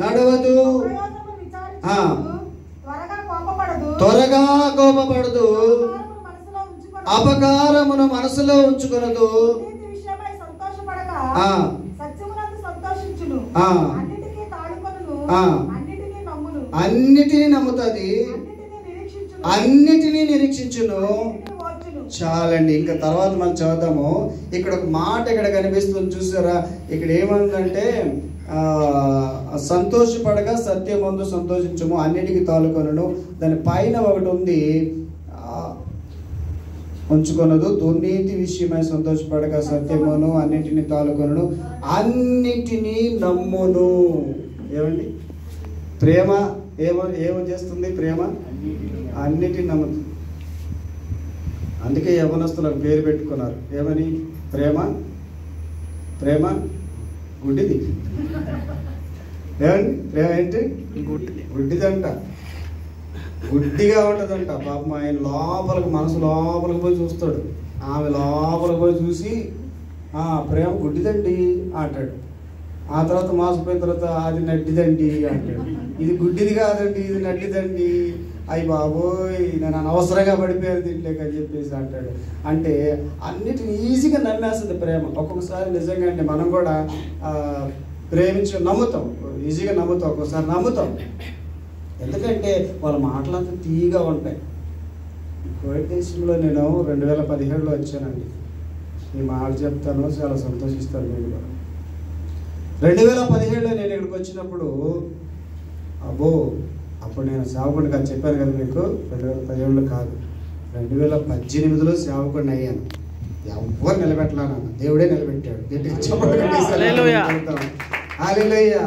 నడవదు, త్వరగా కోపపడదు, అపకారమును మనసులో ఉంచుకొనదు, అన్నిటినీ నమ్ముతుంది, అన్నిటినీ నిరీక్షించును. చాలండి, ఇంకా తర్వాత మనం చదువుతాము. ఇక్కడ ఒక మాట ఇక్కడ కనిపిస్తుంది చూసారా, ఇక్కడ ఏమందంటే సంతోషపడగా సత్యమందు సంతోషించము, అన్నిటికీ తాలుకొనను. దాని పైన ఒకటి ఉంది, ఉంచుకొనదు, దుర్నీతి విషయమై సంతోషపడగా సత్యమును అన్నిటినీ తాలుకొనను, అన్నిటినీ నమ్మును. ఏమండి ప్రేమ ఏమో చేస్తుంది? ప్రేమ అన్నిటిని నమ్ముతుంది. అందుకే యవనస్తులకు పేరు పెట్టుకున్నారు ఏమని? ప్రేమ ప్రేమ గుడ్డిది. ఏమండి ప్రేమ ఏంటి? గుడ్డిదంట, గుడ్డిగా ఉంటుందంట. పాపం ఆయన లోపలికి, మనసు లోపలికి పోయి చూస్తాడు, ఆమె లోపలికి పోయి చూసి ప్రేమ గుడ్డిదండి అంటాడు. ఆ తర్వాత మాసిపోయిన తర్వాత అది నడ్డిదండి అంటాడు. ఇది గుడ్డిది కాదండి, ఇది నడ్డిదండి. అయ్యి బాబోయ్ నేను అనవసరంగా పడిపోయాను దీంట్లోకి అని చెప్పేసి అంటాడు. అంటే అన్నిటిని ఈజీగా నమ్మేస్తుంది ప్రేమ. ఒక్కొక్కసారి నిజంగా అంటే మనం కూడా నమ్ముతాం, ఈజీగా నమ్ముతాం, ఒక్కొక్కసారి నమ్ముతాం. ఎందుకంటే వాళ్ళ మాటలంతా తీయగా ఉంటాయి. కోవిడ్ దేశంలో నేను 2017లో వచ్చానండి. ఈ మాట చెప్తాను, చాలా సంతోషిస్తాను నేను కూడా. 2017లో నేను ఇక్కడికి వచ్చినప్పుడు అప్పుడు నేను సేవకుడిగా చెప్పాను కదా మీకు, 2017లో కాదు 2018లో సేవకుడిని అయ్యాను. ఎవ్వరు నిలబెట్టలేను, దేవుడే నిలబెట్టాడు. హల్లెలూయా,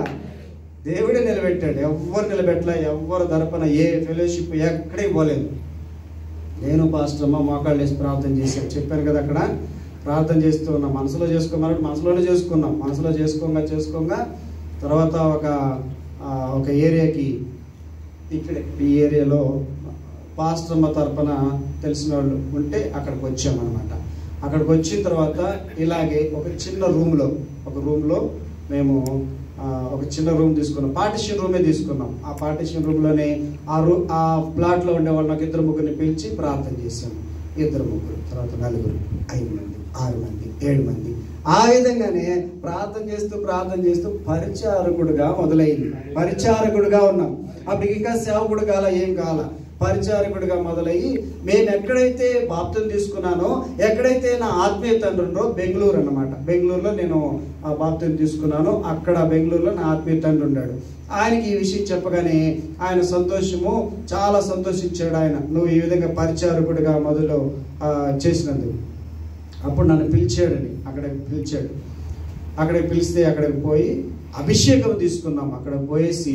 దేవుడే నిలబెట్టాడు. ఎవ్వరు నిలబెట్టలే, ఎవ్వరు తరపున ఏ ఫెలోషిప్ ఎక్కడికి పోలేదు. నేను పాస్టర్ అమ్మ మోకాళ్ళు వేసి ప్రార్థన చేశాను, చెప్పాను కదా. అక్కడ ప్రార్థన చేస్తూ ఉన్నా, మనసులో చేసుకోమన్నట్టు మనసులోనే చేసుకున్నాం. మనసులో చేసుకోగా తర్వాత ఒక ఏరియాకి, ఇక్కడ ఈ ఏరియాలో పాస్టర్ అమ్మ తరపున తెలిసిన వాళ్ళు ఉంటే అక్కడికి వచ్చామన్నమాట. అక్కడికి వచ్చిన తర్వాత ఇలాగే ఒక చిన్న రూమ్లో మేము ఒక చిన్న రూమ్ తీసుకున్నాం, పార్టిషన్ రూమే తీసుకున్నాం. ఆ పార్టిషన్ రూమ్లోనే ఆ ప్లాట్లో ఉండే వాళ్ళు నాకు 2-3 పిలిచి ప్రార్థన చేశాము. 2-3, తర్వాత 4, 5 మంది, 6 మంది, 7 మంది. ఆ విధంగానే ప్రార్థన చేస్తూ పరిచారకుడుగా మొదలైంది. పరిచారకుడుగా ఉన్నాం. అప్పుడు ఇంకా సేవకుడు కాల, ఏం కాల, పరిచారకుడిగా మొదలయ్యి మేము ఎక్కడైతే బాప్తిసం తీసుకున్నానో, ఎక్కడైతే నా ఆత్మీయ తండ్రి ఉండో, బెంగళూరు అన్నమాట. బెంగళూరులో నేను బాప్తిసం తీసుకున్నాను. అక్కడ బెంగళూరులో నా ఆత్మీయ తండ్రి ఉన్నాడు. ఆయనకి ఈ విషయం చెప్పగానే ఆయన చాలా సంతోషించాడు. ఆయన నువ్వు ఈ విధంగా పరిచారకుడిగా మొదలు చేసినందుకు. అప్పుడు నన్ను పిలిచాడని అక్కడికి పిలిస్తే అక్కడికి పోయి అభిషేకం తీసుకున్నాం. అక్కడ పోయేసి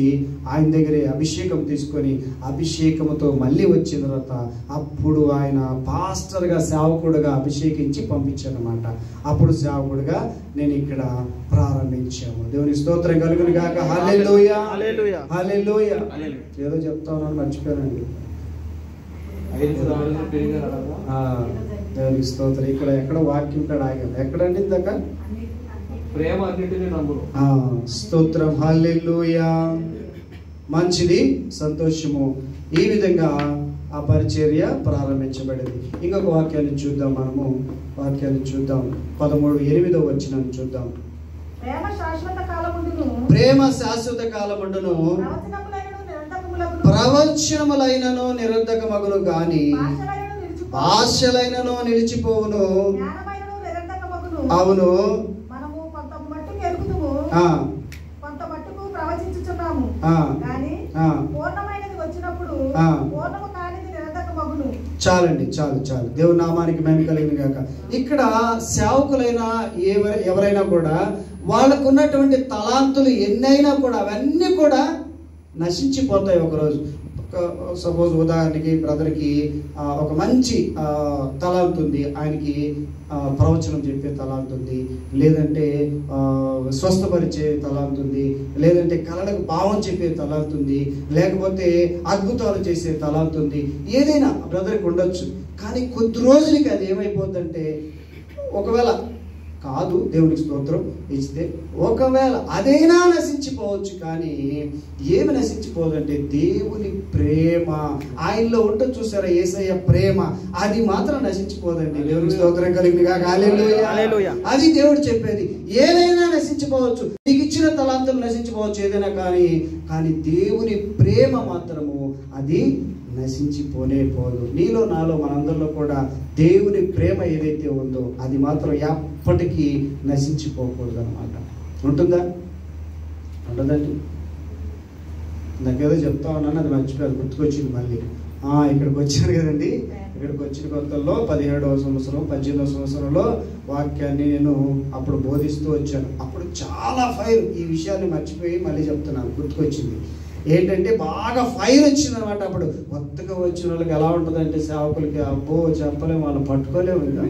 ఆయన దగ్గరే అభిషేకం తీసుకొని అభిషేకంతో మళ్ళీ వచ్చిన తర్వాత అప్పుడు ఆయన పాస్టర్గా సేవకుడుగా అభిషేకించి పంపించానమాట. అప్పుడు సేవకుడుగా నేను ఇక్కడ ప్రారంభించాము. దేవుని స్తోత్రం కలుగును గాక. హల్లెలూయా, హల్లెలూయా, హల్లెలూయా. ఏదో చెప్తా ఉన్నాను, మర్చిపోయానండి. దేవునికి స్తోత్రం. ఇక్కడ ఎక్కడ వాక్యం ఇక్కడ ఆగాం, ఎక్కడండి ఇందాక? ప్రేమ అన్నిటినీ నమ్మును. స్తోత్రం, హల్లెలూయా. మంచిది, సంతోషము. ఈ విధంగా ఆ పరిచర్య ప్రారంభించబడింది. ఇంకొక వాక్యాన్ని చూద్దాం, మనము వాక్యాన్ని చూద్దాం. 13:8 వచనాన్ని చూద్దాం. ప్రేమ శాశ్వత కాలముండును, ప్రేమ శాశ్వత కాలముండును, ప్రవచనములైనను నిరర్ధకమగును గాని భాషలైనను నిలిచిపోవును. అవును, మనము కొంత మట్టుకు ఎరుగుదుము, కొంత మట్టుకు ప్రవచించుచున్నాము, కానీ పూర్ణమైనది వచ్చినప్పుడు పూర్ణము కానిది నిరర్ధకమగును. చాలండి, చాలు చాలు. దేవుని నామానికి మహిమ కలిగిన గాక. ఇక్కడ సేవకులైన ఎవరైనా కూడా వాళ్ళకు ఉన్నటువంటి తలాంతులు ఎన్నైనా కూడా అవన్నీ కూడా నశించిపోతాయి ఒకరోజు. సపోజ్ ఉదాహరణకి బ్రదర్కి ఒక మంచి తలాంత్ ఉంది, ఆయనకి ప్రవచనం చెప్పే తలాంత్ ఉంది, లేదంటే స్వస్థపరిచే తలాంత్ ఉంది, లేదంటే కళలకు భావం చెప్పే తలాంత్ ఉంది, లేకపోతే అద్భుతాలు చేసే తలాంత్ ఉంది. ఏదైనా బ్రదర్కి ఉండొచ్చు. కానీ కొద్ది రోజులకి అది ఏమైపోతుందంటే, ఒకవేళ కాదు, దేవునికి స్తోత్రం ఇస్తే ఒకవేళ అదైనా నశించిపోవచ్చు, కానీ ఏమి నశించిపోదంటే దేవుని ప్రేమ ఆయనలో ఉంటుంది. చూసారా, యేసయ్య ప్రేమ, అది మాత్రం నశించిపోదండి. దేవునికి స్తోత్రం కలిగినగా. హల్లెలూయా. అది దేవుడు చెప్పేది. ఏదైనా నశించిపోవచ్చు, నీకు ఇచ్చిన తలాంతులు నశించిపోవచ్చు, ఏదైనా, కానీ దేవుని ప్రేమ మాత్రము అది నశించిపోనే పోదు. నీలో నాలో మనందరిలో కూడా దేవుని ప్రేమ ఏదైతే ఉందో అది మాత్రం ఎప్పటికీ నశించిపోకూడదు అనమాట. ఉంటుందా? ఉండదండి. నాకేదో చెప్తా ఉన్నాను, అది మర్చిపోయాను, గుర్తుకొచ్చింది మళ్ళీ. ఇక్కడికి వచ్చాను కదండి. ఇక్కడికి వచ్చిన కొత్తల్లో 17వ సంవత్సరం 18వ సంవత్సరంలో వాక్యాన్ని నేను అప్పుడు బోధిస్తూ వచ్చాను. అప్పుడు చాలా ఫైర్. ఈ విషయాన్ని మర్చిపోయి మళ్ళీ చెప్తున్నాను, గుర్తుకొచ్చింది. ఏంటంటే బాగా ఫైర్ వచ్చింది అనమాట. అప్పుడు కొత్తగా వచ్చిన వాళ్ళకి ఎలా ఉంటుందంటే, సేవకులకి అబ్బో చెప్పలేము, వాళ్ళు పట్టుకోలేము. ఇంకా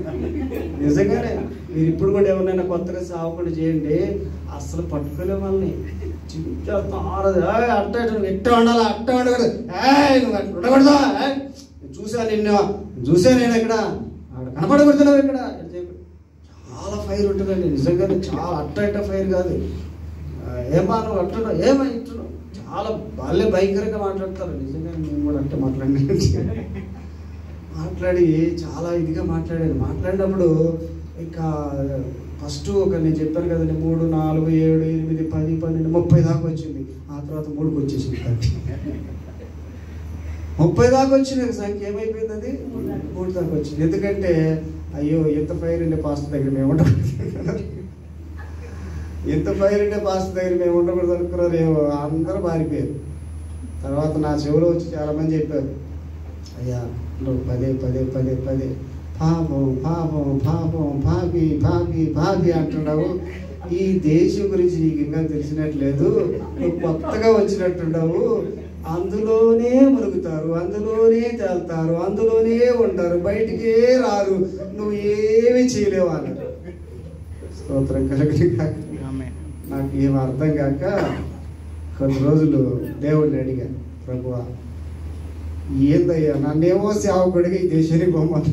నిజంగానే మీరు ఇప్పుడు కూడా ఎవరైనా కొత్తగా సేవకులు చేయండి, అసలు పట్టుకోలేము వాళ్ళని. అట్ట ఎట్ట ఉండాలి, అట్ట ఉండకూడదు, నువ్వు ఉండకూడదు, చూసా నేను ఇక్కడ కనపడకూడదు ఇక్కడ. చాలా ఫైర్ ఉంటుందండి నిజంగానే, చాలా అట్ట ఫైర్ కాదు. ఏమా నువ్వు అంటున్నావు, ఏమై ఇట్టున్నావు, చాలా వాళ్ళే భయంకరంగా మాట్లాడతారు. నిజంగా నేను కూడా అంటే మాట్లాడి చాలా ఇదిగా మాట్లాడినప్పుడు ఇంకా ఫస్ట్ నేను చెప్పాను కదండి, 3, 4, 7, 8, 10, 12, 30 దాకా వచ్చింది. ఆ తర్వాత 3కి వచ్చేసింది. 30 దాకా వచ్చింది సంఖ్య. ఏమైపోయింది అది? 3 దాకా వచ్చింది. ఎందుకంటే అయ్యో ఎంత ఫైర్ ఉండే పాస్టర్ దగ్గర మేము ఉండకూడదు, ఎంత ఫైర్ ఉండే పాస్టర్ దగ్గర మేము ఉండకూడదు అనుకున్నారు. అందరూ మారిపోయారు. తర్వాత నా చెవులో వచ్చి చాలామంది చెప్పారు, అయ్యా నువ్వు పదే పాపం పాపం పాపం పాపి పాపి పాపి అంటున్నావు. ఈ దేశం గురించి నీకు ఇంకా తెలిసినట్లేదు, నువ్వు కొత్తగా వచ్చినట్టున్నావు. అందులోనే మునుగుతారు, అందులోనే తేలుతారు, అందులోనే ఉంటారు, బయటికే రారు, నువ్వు ఏమీ చేయలేవు అన్నారు. స్తోత్రం కలిగి నాకు ఏం అర్థం కాక కొన్ని రోజులు దేవుడిని అడిగాను, ప్రభువా ఏందయ్యా నన్నేమో సేవకుడిగా ఈ దేశానికి పోమని,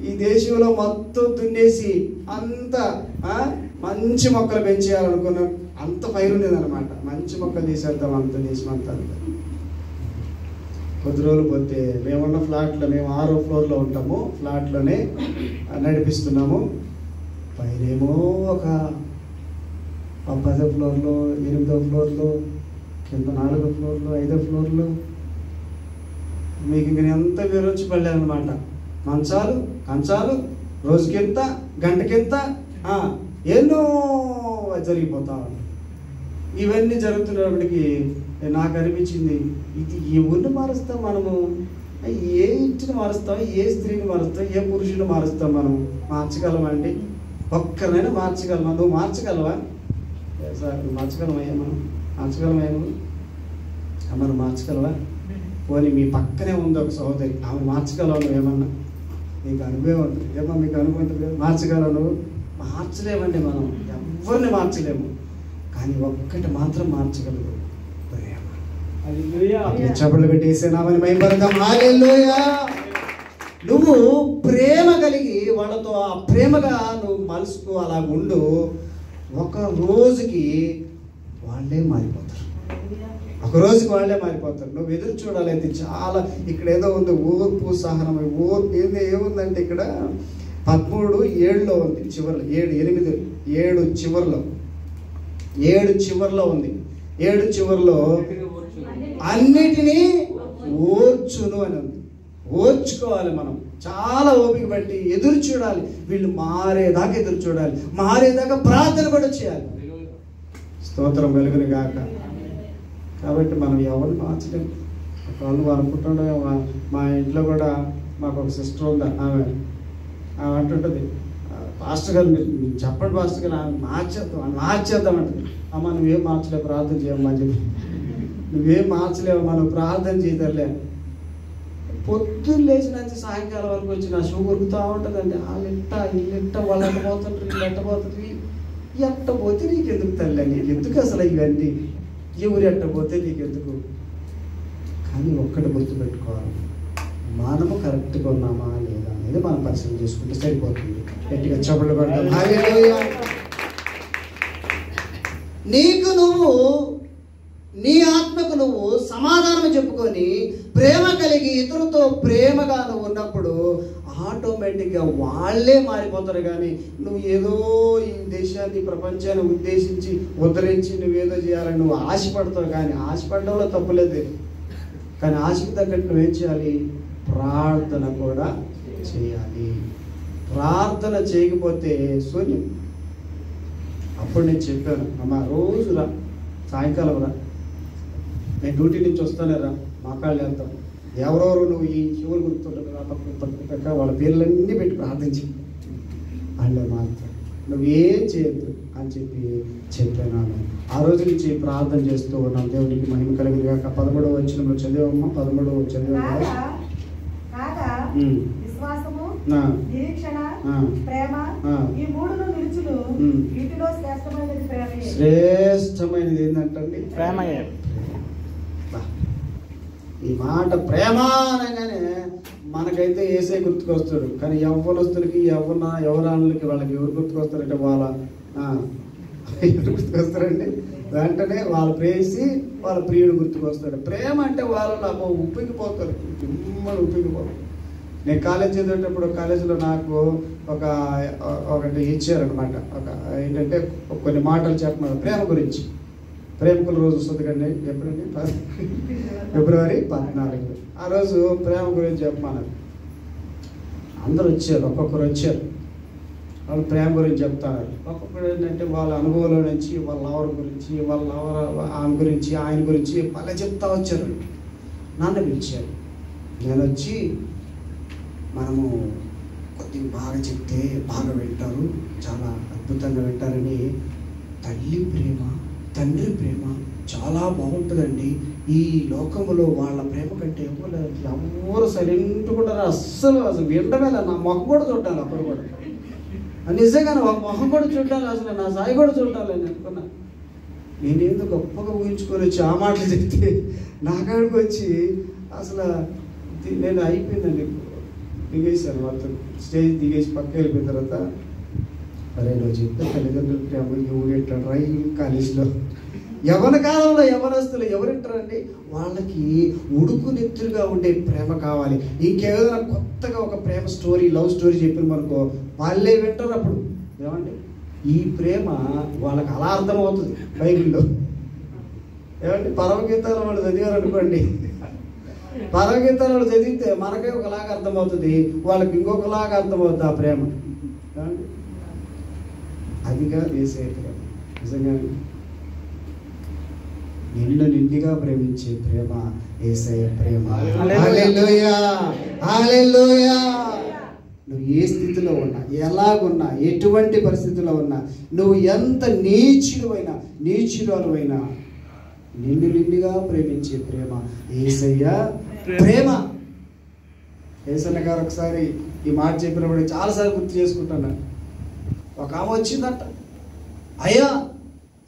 ఈ దేశంలో మొత్తం దున్నేసి అంత మంచి మొక్కలు పెంచేయాలనుకున్నాం. అంత పైరు ఉండేదన్నమాట. మంచి మొక్కలు తీసేద్దాం అంత దేశం అంతా. కొద్ది రోజులు పోతే మేమున్న ఫ్లాట్లో, మేము 6వ ఫ్లోర్లో ఉంటాము, ఫ్లాట్లోనే నడిపిస్తున్నాము. పైనేమో ఒక 10వ ఫ్లోర్లో, 8వ ఫ్లోర్లో, కింద 4వ ఫ్లోర్లో, 5వ ఫ్లోర్లో, మీకు ఇంక ఎంత వివరించి పడలేదన్నమాట. మంచాలు, కంచాలు, రోజుకింత, గంటకింత, ఎన్నో జరిగిపోతా ఉన్నాయి. ఇవన్నీ జరుగుతున్నప్పటికీ నాకు అనిపించింది, ఇది ఎవరిని మారుస్తాం మనము? ఏ ఇంటిని మారుస్తాం, ఏ స్త్రీని మారుస్తాం, ఏ పురుషుని మారుస్తాం? మనం మార్చగలమండి? ఒక్కరినైనా మార్చగలమా? నువ్వు మార్చగలవా సార్? నువ్వు మార్చగలమయ్యా? మార్చగలమయ్యా? మనం మార్చగలవా? పోనీ మీ పక్కనే ఉంది ఒక సహోదరి, ఆమె మార్చగలవు నువ్వు? ఏమన్నా నీకు అనుభవం ఉంటుంది, ఏమన్నా మీకు అనుభవం ఉంటుంది కదా, మార్చగలవు నువ్వు? మార్చలేమండి, మనం ఎవరిని మార్చలేము. కానీ ఒక్కటి మాత్రం మార్చగలదు, ప్రేమ. చప్పట్లు పెట్టేసే నామని మహిమ పడదాం. హల్లెలూయా. నువ్వు ప్రేమ కలిగి వాళ్ళతో ఆ ప్రేమగా నువ్వు మలుసుకో, అలా ఉండు. ఒక రోజుకి వాళ్ళే మారిపోతారు. ఒక రోజుకి వాళ్ళే మారిపోతారు. నువ్వు ఎదురు చూడాలి. అయితే చాలా ఇక్కడ ఏదో ఉంది, ఓర్పు సహనం. ఓర్పు ఏముందంటే ఇక్కడ 13:7 ఉంది, చివరిలో 7 చివరిలో 7 చివరిలో ఉంది. 7 చివరిలో అన్నిటినీ ఓర్చును అని ఉంది. ఓర్చుకోవాలి. మనం చాలా ఓపిక బట్టి ఎదురు చూడాలి. వీళ్ళు మారేదాకా ఎదురు చూడాలి. మారేదాకా ప్రార్థన కూడా చేయాలి. స్తోత్రం వెలుగుని గాక. కాబట్టి మనం ఎవరు మార్చలేము. వాళ్ళు అనుకుంటుండే మా ఇంట్లో కూడా మాకు ఒక సిస్టర్ ఉందా, ఆమె అంటుంటుంది, పాస్టర్ గారు మీరు చెప్పండి పాస్టర్ గారు, ఆమె మార్చేద్దామంటుంది. అమ్మ నువ్వేం మార్చలేవు, ప్రార్థన చేయమ్మా అని చెప్పి. నువ్వేం మార్చలేవు, మనం ప్రార్థన చేయదలే. పొద్దున్న లేచినంత సాయంకాలం వరకు వచ్చి నా షూ కొరుకుతూ ఉంటుందండి. ఇల్లిట్ట వాళ్ళు ఎట్టబోతుంటారు, వీళ్ళు ఎట్టబోతుంది. ఎట్టబోతే నీకెందుకు తల్లి, నీకెందుకు అసలు ఇవన్నీ, ఎవరు ఎట్టబోతే నీకెందుకు. కానీ ఒక్కటి గుర్తుపెట్టుకోవాలి, మనము కరెక్ట్గా ఉన్నామా లేదా అనేది మనం పరిశీలన చేసుకుంటే సరిపోతుంది. గట్టిగా చప్పట్లు కొడతాం. హల్లెలూయా. నీకు నువ్వు, నీ ఆత్మకు నువ్వు సమాధానం చెప్పుకొని ప్రేమ కలిగి ఇతరులతో ప్రేమగా నువ్వు ఉన్నప్పుడు ఆటోమేటిక్గా వాళ్ళే మారిపోతారు. కానీ నువ్వు ఏదో ఈ దేశాన్ని, ప్రపంచాన్ని ఉద్దేశించి ఉద్ధరించి నువ్వేదో చేయాలని నువ్వు ఆశపడతావు. కానీ ఆశపడడంలో తప్పులేదు. కానీ ఆశకు తగ్గట్టు నువ్వేం చేయాలి? ప్రార్థన కూడా చేయాలి. ప్రార్థన చేయకపోతే శూన్యం. అప్పుడు నేను చెప్పాను, అమ్మ రోజు రా, సాయంకాలం రా, నేను డ్యూటీ నుంచి వస్తానే రా, మాకాళ్ళు వెళ్తాం. ఎవరెవరు నువ్వు ఈ శివులు గుర్తుంటారు, వాళ్ళ పేర్లన్నీ పెట్టి ప్రార్థించి వాళ్ళు మాత్రం నువ్వేం చేయొద్దు అని చెప్పాను. ఆ రోజు నుంచి ప్రార్థన చేస్తూ ఉన్నాం. దేవునికి మహిమ కలిగింది కాక. 13వ వచనంలో చదివామా? 13వ చదివామా? విశ్వాసము, నిరీక్షణ, ప్రేమ, ఈ మూడును నిలుచును. వీటిలో శ్రేష్టమైనది ప్రేమే. శ్రేష్టమైనది ఏంటంటే ప్రేమయే. ఈ మాట ప్రేమ అనగానే మనకైతే ఏసై గుర్తుకొస్తాడు. కానీ యవ్వనస్తులకి, యవనాలకి వాళ్ళకి ఎవరు గుర్తుకొస్తారంటే ఎవరు గుర్తుకొస్తారండి? వెంటనే వాళ్ళు ప్రేసి వాళ్ళ ప్రియుడు గుర్తుకొస్తాడు. ప్రేమ అంటే వాళ్ళు నాకు ఉప్పికిపోతారు, మిమ్మల్ని ఉప్పికిపోతారు. నేను కాలేజ్ చదివేటప్పుడు కాలేజీలో నాకు ఒకటి ఇచ్చారనమాట. ఏంటంటే కొన్ని మాటలు చెప్పమన్నారు ప్రేమ గురించి. ప్రేమికుల రోజు వస్తుంది కండి, ఎప్పుడండి? ఫిబ్రవరి 14. ఆ రోజు ప్రేమ గురించి చెప్పమన్నారు. అందరూ వచ్చారు, ఒక్కొక్కరు వచ్చారు. వాళ్ళు ప్రేమ గురించి చెప్తారు. ఒక్కొక్కరు ఏంటంటే వాళ్ళ అనుభవంలో నుంచి వాళ్ళ లవర్ గురించి, వాళ్ళ లవర్ ఆమె గురించి, ఆయన గురించి మళ్ళీ చెప్తా వచ్చారు. నన్ను పిలిచారు. నేను వచ్చి, మనము కొద్దిగా బాగా చెప్తే బాగా వింటారు, చాలా అద్భుతంగా వింటారని, తల్లి ప్రేమ, తండ్రి ప్రేమ చాలా బాగుంటుందండి. ఈ లోకంలో వాళ్ళ ప్రేమ కంటే ఎవరు సైలెంట్ కూడా అస్సలు వినడమే. నా మొహం కూడా చూడాలి అప్పుడు కూడా, నిజంగా మొహం కూడా చూడాలి, అసలు నా సాయి కూడా చూడాలి అని అనుకున్నా. నేనేందో గొప్పగా ఊహించుకొని వచ్చి ఆ మాటలు చెప్తే నాకాడికి వచ్చి అసలు నేను అయిపోయిందండి. దిగేసాను మొత్తం, స్టేజ్ దిగేసి పక్క వెళ్ళిపోయిన తర్వాత, అరే నువ్వు చెప్తే తల్లిదండ్రుల ప్రేమ ఎవరు ఈ కాలేజీలో యవన కాలంలో యవనస్తులు ఎవరింటారండి? వాళ్ళకి ఉడుకు నెత్తురుగా ఉండే ప్రేమ కావాలి. ఇంకేదైనా కొత్తగా ఒక ప్రేమ స్టోరీ, లవ్ స్టోరీ చెప్పిన మనకో వాళ్ళే వింటారు. అప్పుడు ఏమండి ఈ ప్రేమ వాళ్ళకి అలా అర్థమవుతుంది బైబిల్లో. ఏమంటే పరమగీతాలు వాళ్ళు చదివారు అనుకోండి, పరమగీతాలు వాళ్ళు చదివితే మనకే ఒకలాగా అర్థమవుతుంది, వాళ్ళకి ఇంకొకలాగా అర్థమవుతుంది ఆ ప్రేమ. ఏమండి అదిగా వేసే ప్రేమ. నిజంగా నిన్ను నిండిగా ప్రేమించే ప్రేమ యేసయ్య ప్రేమ. హల్లెలూయా, హల్లెలూయా. నువ్వు ఏ స్థితిలో ఉన్నా, ఎలాగున్నా, ఎటువంటి పరిస్థితిలో ఉన్నా, నువ్వు ఎంత నీచురాలువైనా నిన్ను నిండిగా ప్రేమించే ప్రేమ యేసయ్య ప్రేమ. యేసన్న గారు ఒకసారి ఈ మాట చెప్పినప్పుడు చాలాసార్లు గుర్తు చేసుకుంటున్నా. ఒక ఆమె వచ్చిందంట, అయ్యా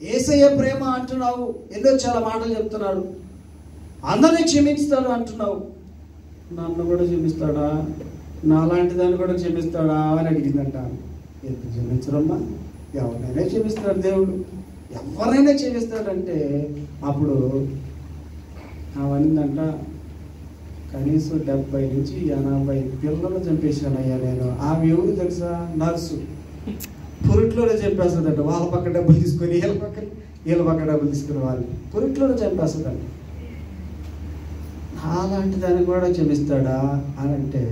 యేసయ్య ప్రేమ అంటున్నావు, ఎన్నో చాలా మాటలు చెప్తున్నాడు, అందరినీ క్షమిస్తాడు అంటున్నావు, నన్ను కూడా క్షమిస్తాడా? నాలాంటి దాన్ని కూడా క్షమిస్తాడా అని అడిగిందంట. ఎందుకు క్షమించరమ్మా? ఎవరినైనా క్షమిస్తాడు దేవుడు, ఎవరైనా క్షమిస్తాడంటే అప్పుడు అవన్నదంట, కనీసం 70 నుంచి 80 పిల్లలు చంపేశానయ్యా నేను. ఆమె ఎవరు తెలుసా? నర్సు. పురిట్లోనే చంపేస్తుందంట. వాళ్ళ పక్క డబ్బులు తీసుకొని వీళ్ళ పక్క డబ్బులు తీసుకుని వాళ్ళు పురిట్లోనే చంపేస్తుందంట. అలాంటి దాన్ని కూడా క్షమిస్తాడా అని అంటే,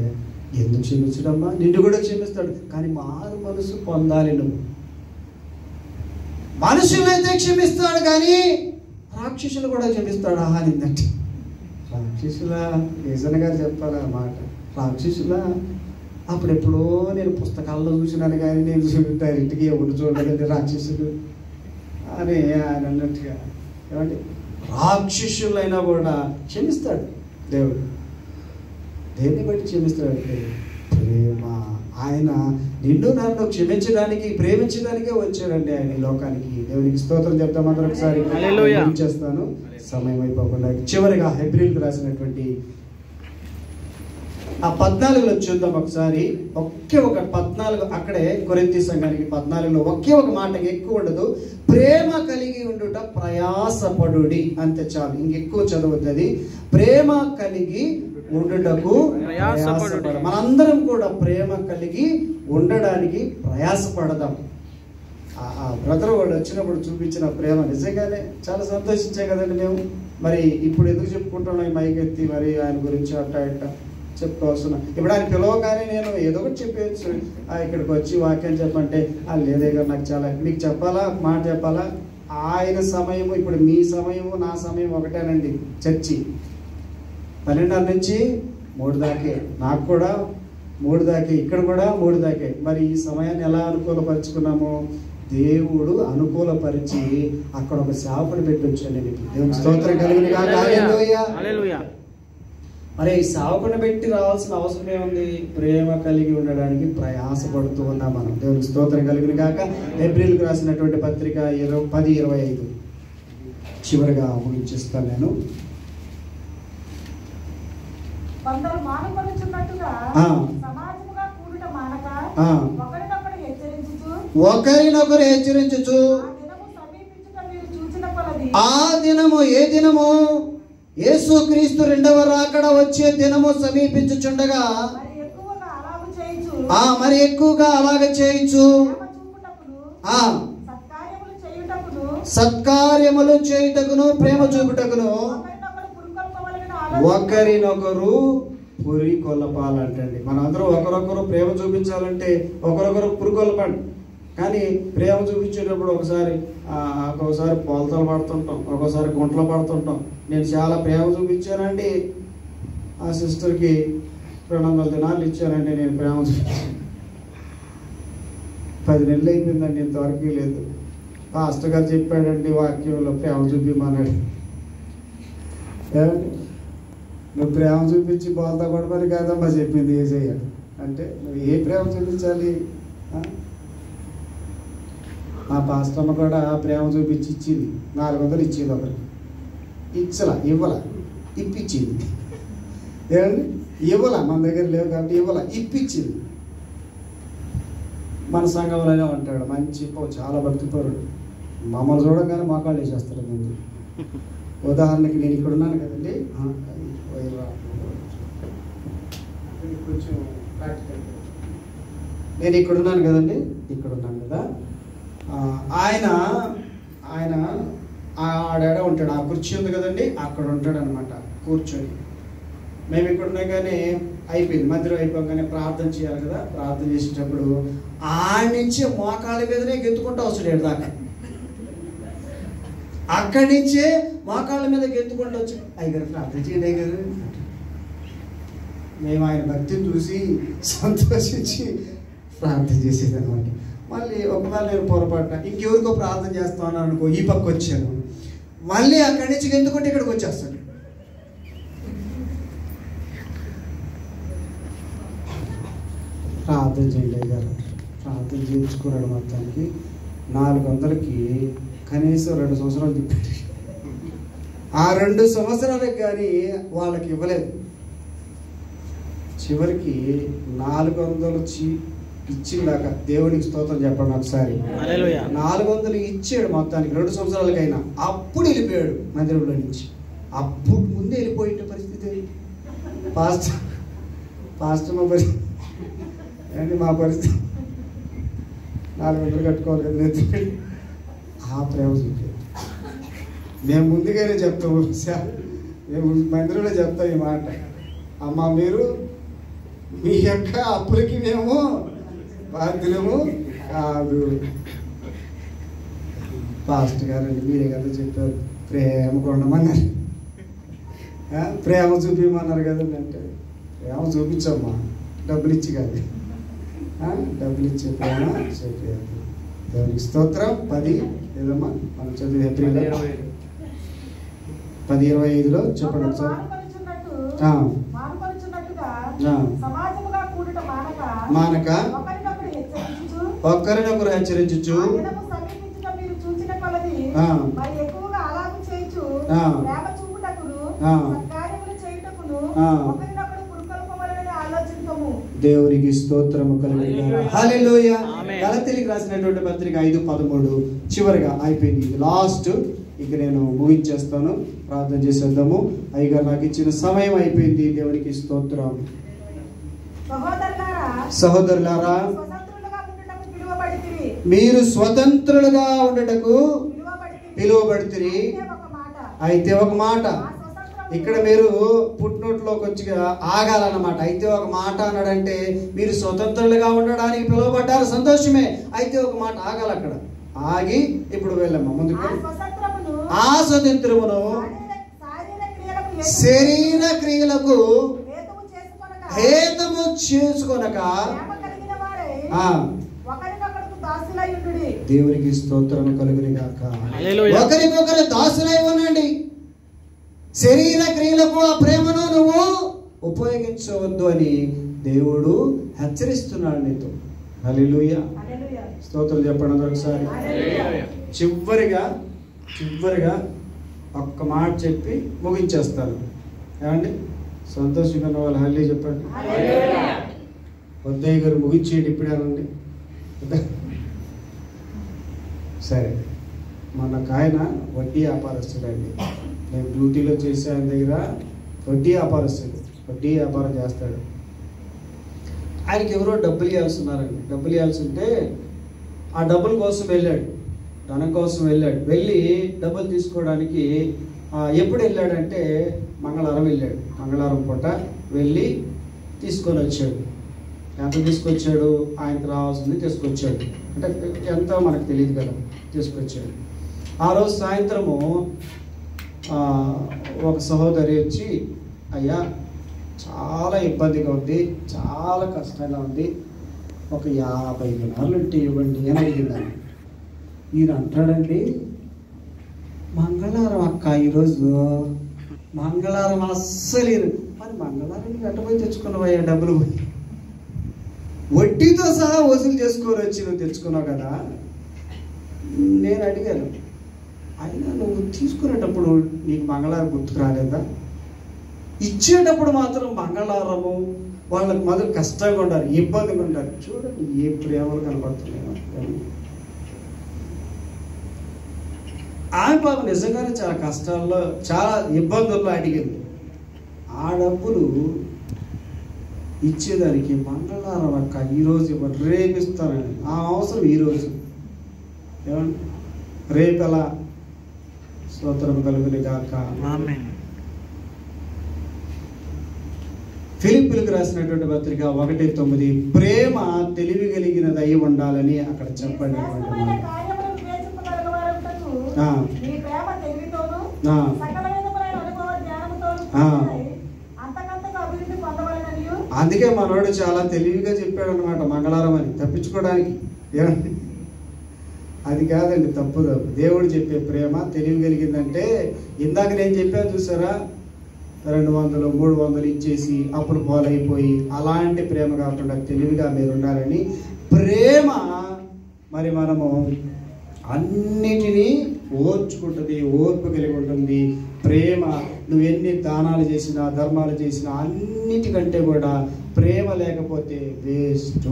ఎందుకు క్షమించడమ్మా? నిన్ను కూడా క్షమిస్తాడు, కానీ మారు మనసు పొందాలి నువ్వు. మనుషులైతే క్షమిస్తాడు కానీ రాక్షసులు కూడా క్షమిస్తాడా అనిందంటే, రాక్షసులా? రీజన్ గారు చెప్పాలి ఆ మాట. రాక్షసులా? అప్పుడెప్పుడో నేను పుస్తకాల్లో చూసినాను కానీ నేను డైరెక్ట్గా ఎవరు చూడలేదండి రాక్షసులు అని ఆయన అన్నట్టుగా. ఏమంటే రాక్షసులైనా కూడా క్షమిస్తాడు దేవుడు. దేన్ని బట్టి క్షమిస్తాడంటే ప్రేమ. ఆయన నిన్ను నన్ను క్షమించడానికి, ప్రేమించడానికే వచ్చాడండి ఆయన ఈ లోకానికి. దేవునికి స్తోత్రం చెప్తాం అందరూ ఒకసారి. చేస్తాను సమయం అయిపోకుండా. చివరిగా హెబ్రీయులకు రాసినటువంటి ఆ 14లో చూద్దాం ఒకసారి. ఒకే ఒక 14 అక్కడే కొరింథీ సంఘానికి 14లో ఒకే ఒక మాట, ఎక్కువ ఉండదు. ప్రేమ కలిగి ఉండుట ప్రయాసపడుడి అంతే చాలు, ఇంకెక్కువ చదవద్దు. ప్రేమ కలిగి ఉండుటకు ప్రయాసపడ. మనందరం కూడా ప్రేమ కలిగి ఉండడానికి ప్రయాసపడదాం. ఆ బ్రదర్ వాడు వచ్చినప్పుడు చూపించిన ప్రేమ నిజంగానే చాలా సంతోషించే కదండి మేము. మరి ఇప్పుడు ఎందుకు చెప్పుకుంటున్నాం ఈ మైకెత్తి మరి ఆయన గురించి అట్టా ఇట్టా చెప్పుకోవాల్సిన? ఇప్పుడు ఆయన పిలవగానే నేను ఏదో ఒకటి చెప్పేయచ్చు, ఇక్కడికి వచ్చి వాక్యం చెప్పంటే లేదే గారు నాకు చాలా మీకు చెప్పాలా, మాట చెప్పాలా? ఆయన సమయము ఇప్పుడు మీ సమయము నా సమయం ఒకటేనండి. చర్చి 12:30 నుంచి 3 దాకే, నాకు కూడా 3 దాకే, ఇక్కడ కూడా 3 దాకే. మరి ఈ సమయాన్ని ఎలా అనుకూలపరుచుకున్నాము? దేవుడు అనుకూలపరిచి అక్కడ ఒక సేవకుని పెట్టి వచ్చాడు. దేవుని స్తోత్రం కలుగును గాక. హల్లెలూయా. మరి ఈ సేవకుని పెట్టి రావాల్సిన అవసరం ఏముంది? ప్రేమ కలిగి ఉండడానికి ప్రయాసపడుతూ ఉన్నాం మనం. దేవుని స్తోత్రం కలుగును గాక. హెబ్రీయులకు రాసినటువంటి పత్రిక 10:25 చివరిగా ముగించేస్తాను నేను. కొందరు మానుకొనుచున్నట్టుగా సమాజముగా కూడుట మానక ఒకరినొకరు హెచ్చరించుచు ఆ దినము ఏ దినము? యేసుక్రీస్తు రెండవ రాకడ వచ్చే దినము సమీపించుచుండగా మరి ఎక్కువగా అలాగ చేయించు. సత్కార్యములు చేయుటకును ప్రేమ చూపుటకును ఒకరినొకరు పురి కొల్లపాలంటండి. మనందరూ ఒకరొకరు ప్రేమ చూపించాలంటే ఒకరొకరు పురికొల్లపండి. కానీ ప్రేమ చూపించేటప్పుడు ఒక్కొక్కసారి పోల్తలు పడుతుంటాం, ఒక్కోసారి గుంటలు పడుతుంటాం. నేను చాలా ప్రేమ చూపించానండి ఆ సిస్టర్కి, 200 దినాలు ఇచ్చానండి నేను ప్రేమ చూపించాను. 10 నెలలు అయిపోయిందండి, ఇంతవరకు లేదు. పాస్టర్ గారు చెప్పాడండి వాక్యంలో ప్రేమ చూపిమన్నాడు. ఏమండి నువ్వు ప్రేమ చూపించి బోల్తా పడమని కాదమ్మా చెప్పింది యేసయ్య. అంటే నువ్వు ఏ ప్రేమ చూపించాలి? మా పాస్టమ్మ కూడా ప్రేమ చూపించి ఇచ్చింది. 400 ఇచ్చింది ఒకరికి. ఇవ్వాల ఇప్పించింది. ఏమండి ఇవ్వాల, మన దగ్గర లేవు కాబట్టి ఇవ్వాల, ఇప్పించింది. మన సంఘంలోనే ఉంటాడు, మంచి చాలా భక్తిపరుడు. మమ్మల్ని చూడగానే మోకాళ్ళు వేసేస్తాడు ముందు. ఉదాహరణకి నేను ఇక్కడ ఉన్నాను కదండి, కొంచెం ప్రాక్టికల్. నేను ఇక్కడ ఉన్నాను కదండి, ఇక్కడ ఉన్నాను కదా. ఆయన ఆడాడ ఉంటాడు, ఆ కుర్చీ ఉంది కదండి, అక్కడ ఉంటాడు అనమాట కూర్చొని. మేము ఇక్కడ ఉన్నా కానీ అయిపోయింది, మధ్యలో అయిపోగానే ప్రార్థన చేయాలి కదా. ప్రార్థన చేసేటప్పుడు ఆడి నుంచి మోకాళ్ళ మీదనే గెంతుకుంటూ వస్తాడు దాకా. అక్కడి నుంచే మోకాళ్ళ మీద గెంతుకుంటూ వచ్చి అయ్యగారు ప్రార్థన చేయండి అయ్యగారు. మేము ఆయన భక్తిని చూసి సంతోషించి ప్రార్థన చేసేది అనమాట. మళ్ళీ ఒకవేళ నేను పొరపాటున ఇంకెవరికో ప్రార్థన చేస్తాను అనుకో, ఈ పక్క వచ్చాను, మళ్ళీ అక్కడి నుంచి ఎందుకుంటే ఇక్కడికి వచ్చేస్తాడు. ప్రార్థన చేయండి గారు, ప్రార్థన చేయించుకున్నాడు. మొత్తానికి 400కి కనీసం 2 సంవత్సరాలు తిప్పాడు. ఆ 2 సంవత్సరాలకు కానీ వాళ్ళకి ఇవ్వలేదు. చివరికి 400 ఇచ్చిందాక దేవునికి స్తోత్రం చెప్పండి ఒకసారి. 400 ఇచ్చాడు మొత్తానికి 2 సంవత్సరాలకైనా. అప్పుడు వెళ్ళిపోయాడు మందిరంలో నుంచి. అప్పుడు ముందే వెళ్ళిపోయిన పరిస్థితి. పాస్టర్ మా పరిస్థితి అండి, మా పరిస్థితి 400 కట్టుకోవాలి కదా నెత్తి. ఆ ప్రేమ చూపి మేము ముందుగానే చెప్తాము, మేము మందిరంలో చెప్తాం ఈ మాట. అమ్మ మీరు మీ యొక్క అప్పులకి మేము బాధ్యులము కాదు. పాస్టర్ గారండి మీరే కదా చెప్పారు ప్రేమ కొండమన్నారు, ప్రేమ చూపించమన్నారు కదండి. అంటే ప్రేమ చూపించమ్మా, డబ్బులు ఇచ్చి కాదు, డబ్బులు ఇచ్చే ప్రేమ చూపించాలి. దేవునికి స్తోత్రం. 10 ఏదమ్మా మనం చదివి ఏప్రిల్ 10:25లో చెప్పండి ఒకసారి. మానక ఒక్కరినొకరు హెచ్చరించుచు దేవునికి స్తోత్రము కలుగును. హల్లెలూయా. గలతీయులకు రాసినటువంటి పత్రిక 5:13 చివరిగా అయిపోయింది. లాస్ట్ ఇక నేను ముగించేస్తాను. ప్రార్థన చేసేద్దాము. అయ్యగారు నాకు ఇచ్చిన సమయం అయిపోయింది. దేవునికి స్తోత్రం. సహోదరులారా మీరు స్వతంత్రులుగా ఉండటకు పిలువబడితిరి. అయితే ఒక మాట ఇక్కడ మీరు పుట్టినట్లోకి వచ్చి ఆగాలన్నమాట. అయితే ఒక మాట అన్నాడంటే మీరు స్వతంత్రులుగా ఉండడానికి పిలువబడ్డారు, సంతోషమే. అయితే ఒక మాట ఆగాలి. అక్కడ ఆగి ఇప్పుడు వెళ్ళమ్మా ముందుకు. ఆ స్వతంత్రమును శరీర క్రియలకు హేతుము చేసుకొనక దేవునికి స్తోత్రము కలుగును గాక. ఒకరికొకరు దాసులై ఉండండి. శరీర క్రియలకు ఆ ప్రేమను నువ్వు ఉపయోగించవద్దు అని దేవుడు హెచ్చరిస్తున్నాడు నీతో. హల్లెలూయా. స్తోత్రం చెప్పండి అందరూ ఒకసారి. చివరిగా ఒక్క మాట చెప్పి ముగించేస్తాను. ఏమండి సంతోషంగా ఉన్న వాళ్ళు హల్లే చెప్పండి. వద్దయ్య గారు ముగించేయండి ఇప్పుడేనండి. సరే, మనకు ఆయన వడ్డీ వ్యాపారస్తుడండి. నేను డ్యూటీలో చేసే ఆయన దగ్గర వడ్డీ వ్యాపారం చేస్తాడు. ఆయనకి ఎవరో డబ్బులు ఇవ్వాల్సిన్నారండి. డబ్బులు ఇవ్వాల్సి ఉంటే ఆ డబ్బుల కోసం వెళ్ళాడు, ధనం కోసం వెళ్ళాడు. వెళ్ళి డబ్బులు తీసుకోవడానికి ఎప్పుడు వెళ్ళాడంటే మంగళవారం వెళ్ళాడు. మంగళవారం పూట వెళ్ళి తీసుకొని వచ్చాడు. ఎంత తీసుకొచ్చాడు? ఆయనకు రావాల్సింది తీసుకొచ్చాడు. అంటే ఎంతో మనకు తెలియదు కదా, తీసుకొచ్చాడు. ఆ రోజు సాయంత్రము ఒక సహోదరి వచ్చి, అయ్యా చాలా ఇబ్బందిగా ఉంది, చాలా కష్టంగా ఉంది, ఒక 50 దినాలు ఉంటే ఇవ్వండి అని అడిగిందని. ఈయన అంటాడండి, మంగళవారం అక్క, ఈరోజు మంగళవారం అస్సలు. మరి మంగళవారం గట్టపోయి తెచ్చుకున్నావయ్యా డబ్బులు, వడ్డీతో సహా వసూలు చేసుకొని వచ్చి నువ్వు తెచ్చుకున్నావు కదా. నేను అడిగాను, అయినా నువ్వు తీసుకునేటప్పుడు నీకు మంగళవారం గుర్తుకు రాలేదా? ఇచ్చేటప్పుడు మాత్రం మంగళవారము వాళ్ళకి మొదలు కష్టంగా ఉండాలి, ఇబ్బందిగా ఉండాలి. చూడండి ఏ ప్రేమలు కనపడుతున్నాయి. ఆమె పాపం నిజంగానే చాలా కష్టాల్లో, చాలా ఇబ్బందుల్లో అడిగింది. ఆ డబ్బులు ఇచ్చేదానికి మంగళవారం అక్క, ఈరోజు ఇవ్వండి, రేపు ఇస్తానని. ఆ అవసరం ఈరోజు, ఏమండి రేపు ఎలా? స్తోత్రం కలుగును గాక. ఫిలిప్పీయులకు రాసినటువంటి పత్రిక 1:9 ప్రేమ తెలివి కలిగినది అయి ఉండాలని అక్కడ చెప్పండి. అందుకే మనోడు చాలా తెలివిగా చెప్పాడు అనమాట మంగళవారం అని, తప్పించుకోవడానికి. ఏమండి అది కాదండి, తప్పు. దేవుడు చెప్పే ప్రేమ తెలివి కలిగిందంటే ఇందాక నేను చెప్పాను చూసారా, 200 300 ఇచ్చేసి అప్పుడు పోలైపోయి అలాంటి ప్రేమ కాకుండా తెలివిగా మీరు ఉండాలని. ప్రేమ మరి మనము అన్నిటినీ ఓర్చుకుంటుంది, ఓర్పు కలిగి ఉంటుంది. ప్రేమ నువ్వు ఎన్ని దానాలు చేసినా ధర్మాలు చేసినా అన్నిటికంటే కూడా ప్రేమ లేకపోతే వేస్ట్.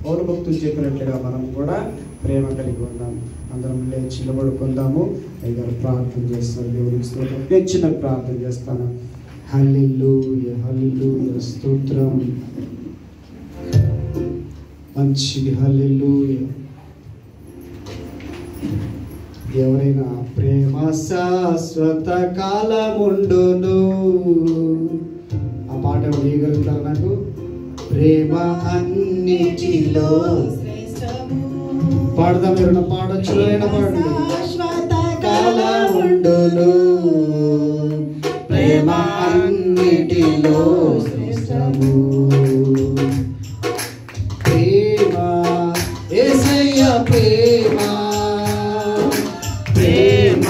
పౌరు భక్తులు చెప్పినట్లుగా మనం కూడా ప్రేమ కలిగి ఉందాం. అందరం లేచి నిలబడుకుందాము. అయ్యగారు ప్రార్థన చేస్తారు. దేవుడికి స్తోత్రం. నేను చిన్న ప్రార్థన చేస్తాను. హల్లెలూయా హల్లెలూయా స్తోత్రం. మంచిది. హల్లెలూయా. ఎవరైనా ప్రేమ శాశ్వత కాలముండును, ఆ పాట వేయగలుగుతారు నాకు? ప్రేమ అన్నిటిలో పాడదాం. ఎవరైనా పాడొచ్చు? ఎవరైనా పాడండి. కాలముండును, ప్రేమ అన్నిటిలో శ్రేష్టము. ప్రేమ యేసయ్య ప్రేమ, ప్రేమ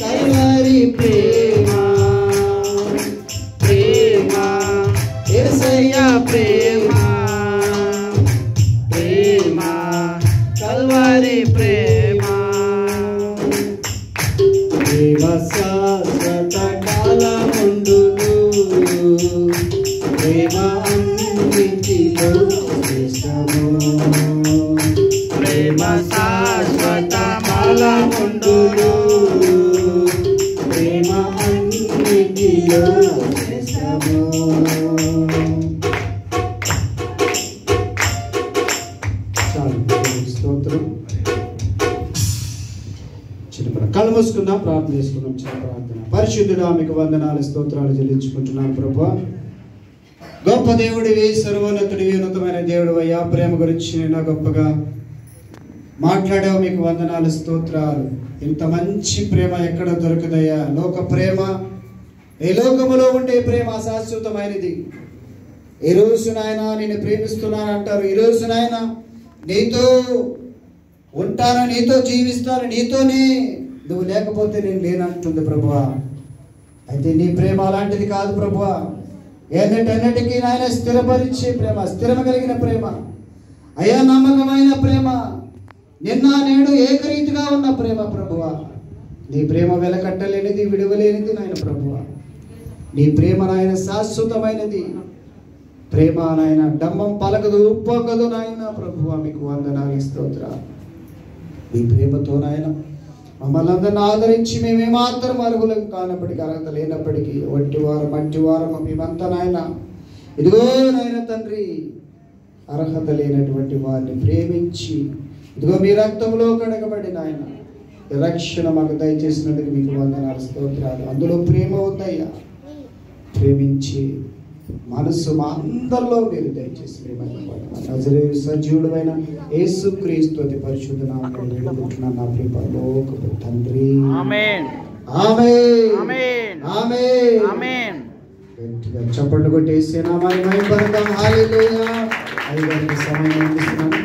కల్వరి ప్రేమ, ప్రేమ యేసయ్య ప్రేమ, ప్రేమ కల్వరి ప్రేమ. ప్రేమ శాశ్వత కాలముండును, ప్రేమ అన్నిటిలో శ్రేష్టము. ప్రేమ శాశ్వత కాలముండును, ప్రేమ అన్నిటిలో శ్రేష్టము. స్తోత్రం. చిన్న కళ్ళు మూసుకుందాం, ప్రార్థన చేసుకుందాం. చిన్న ప్రార్థన. పరిశుద్ధుడా, మీకు వందనాలు స్తోత్రాలు చెల్లించుకుంటున్నాను ప్రభువా. గొప్ప దేవుడివి, సర్వోన్నతుడివి, ఉన్నతమైన దేవుడు అయ్యా. ప్రేమ గురించి నేను గొప్పగా మాట్లాడావు. మీకు వందనాలు స్తోత్రాలు. ఇంత మంచి ప్రేమ ఎక్కడ దొరకదయ్యా. లోక ప్రేమ, ఈ లోకములో ఉండే ప్రేమ అశాశ్వతమైనది. ఈ రోజు నాయన నేను ప్రేమిస్తున్నాను అంటారు. ఈ రోజు నాయన నీతో ఉంటాను, నీతో జీవిస్తాను, నీతోనే, నువ్వు లేకపోతే నేను లేనంటుంది ప్రభువా. అయితే నీ ప్రేమ అలాంటిది కాదు ప్రభువా. ఎన్నటన్నిటికీ నాయన స్థిరపరిచే ప్రేమ, స్థిరమ కలిగిన ప్రేమ అయ్యా, నమ్మకమైన ప్రేమ, నిన్న నేడు ఏకరీతిగా ఉన్న ప్రేమ ప్రభువా. నీ ప్రేమ వెలకట్టలేనిది, విడువలేనిది నాయన ప్రభువా. నీ ప్రేమ నాయన శాశ్వతమైనది. ప్రేమ నాయన డంబం పలకదు, ఉప్పొంగదు నాయన ప్రభువా. మీకు వందనాలు స్తోత్రాలు. నీ ప్రేమతో నాయన మమ్మల్ని అందరిని ఆదరించి మేమేమాత్రం అర్హులం కానప్పటికీ, అర్హత లేనప్పటికీ, వట్టివారు మట్టివారు మేమంతా నాయన, ఇదిగో నాయన తండ్రి, అర్హత లేనటువంటి వారిని ప్రేమించి ఇదిగో మీ రక్తంలో కడగబడి నాయన రక్షణ మాకు దయచేసినందుకు మీకు వందనాలు స్తోత్రాలు. అందులో ప్రేమ ఉందయ్యా. ప్రేమించి మనసు మా అందరిలో మీరు దయచేసి నజరేయుడు సజీవుడైన యేసుక్రీస్తు అతి పరిశుద్ధ నామములో వేడుకుంటున్నాను నా ప్రియ పరలోకపు తండ్రి. ఆమేన్ ఆమేన్ ఆమేన్ ఆమేన్. గట్టిగా చప్పట్లు కొట్టేసి నామాన్ని మహిమపరుద్దాం. హల్లెలూయా. అయ్యగారికి సమయం అందిస్తున్నాను.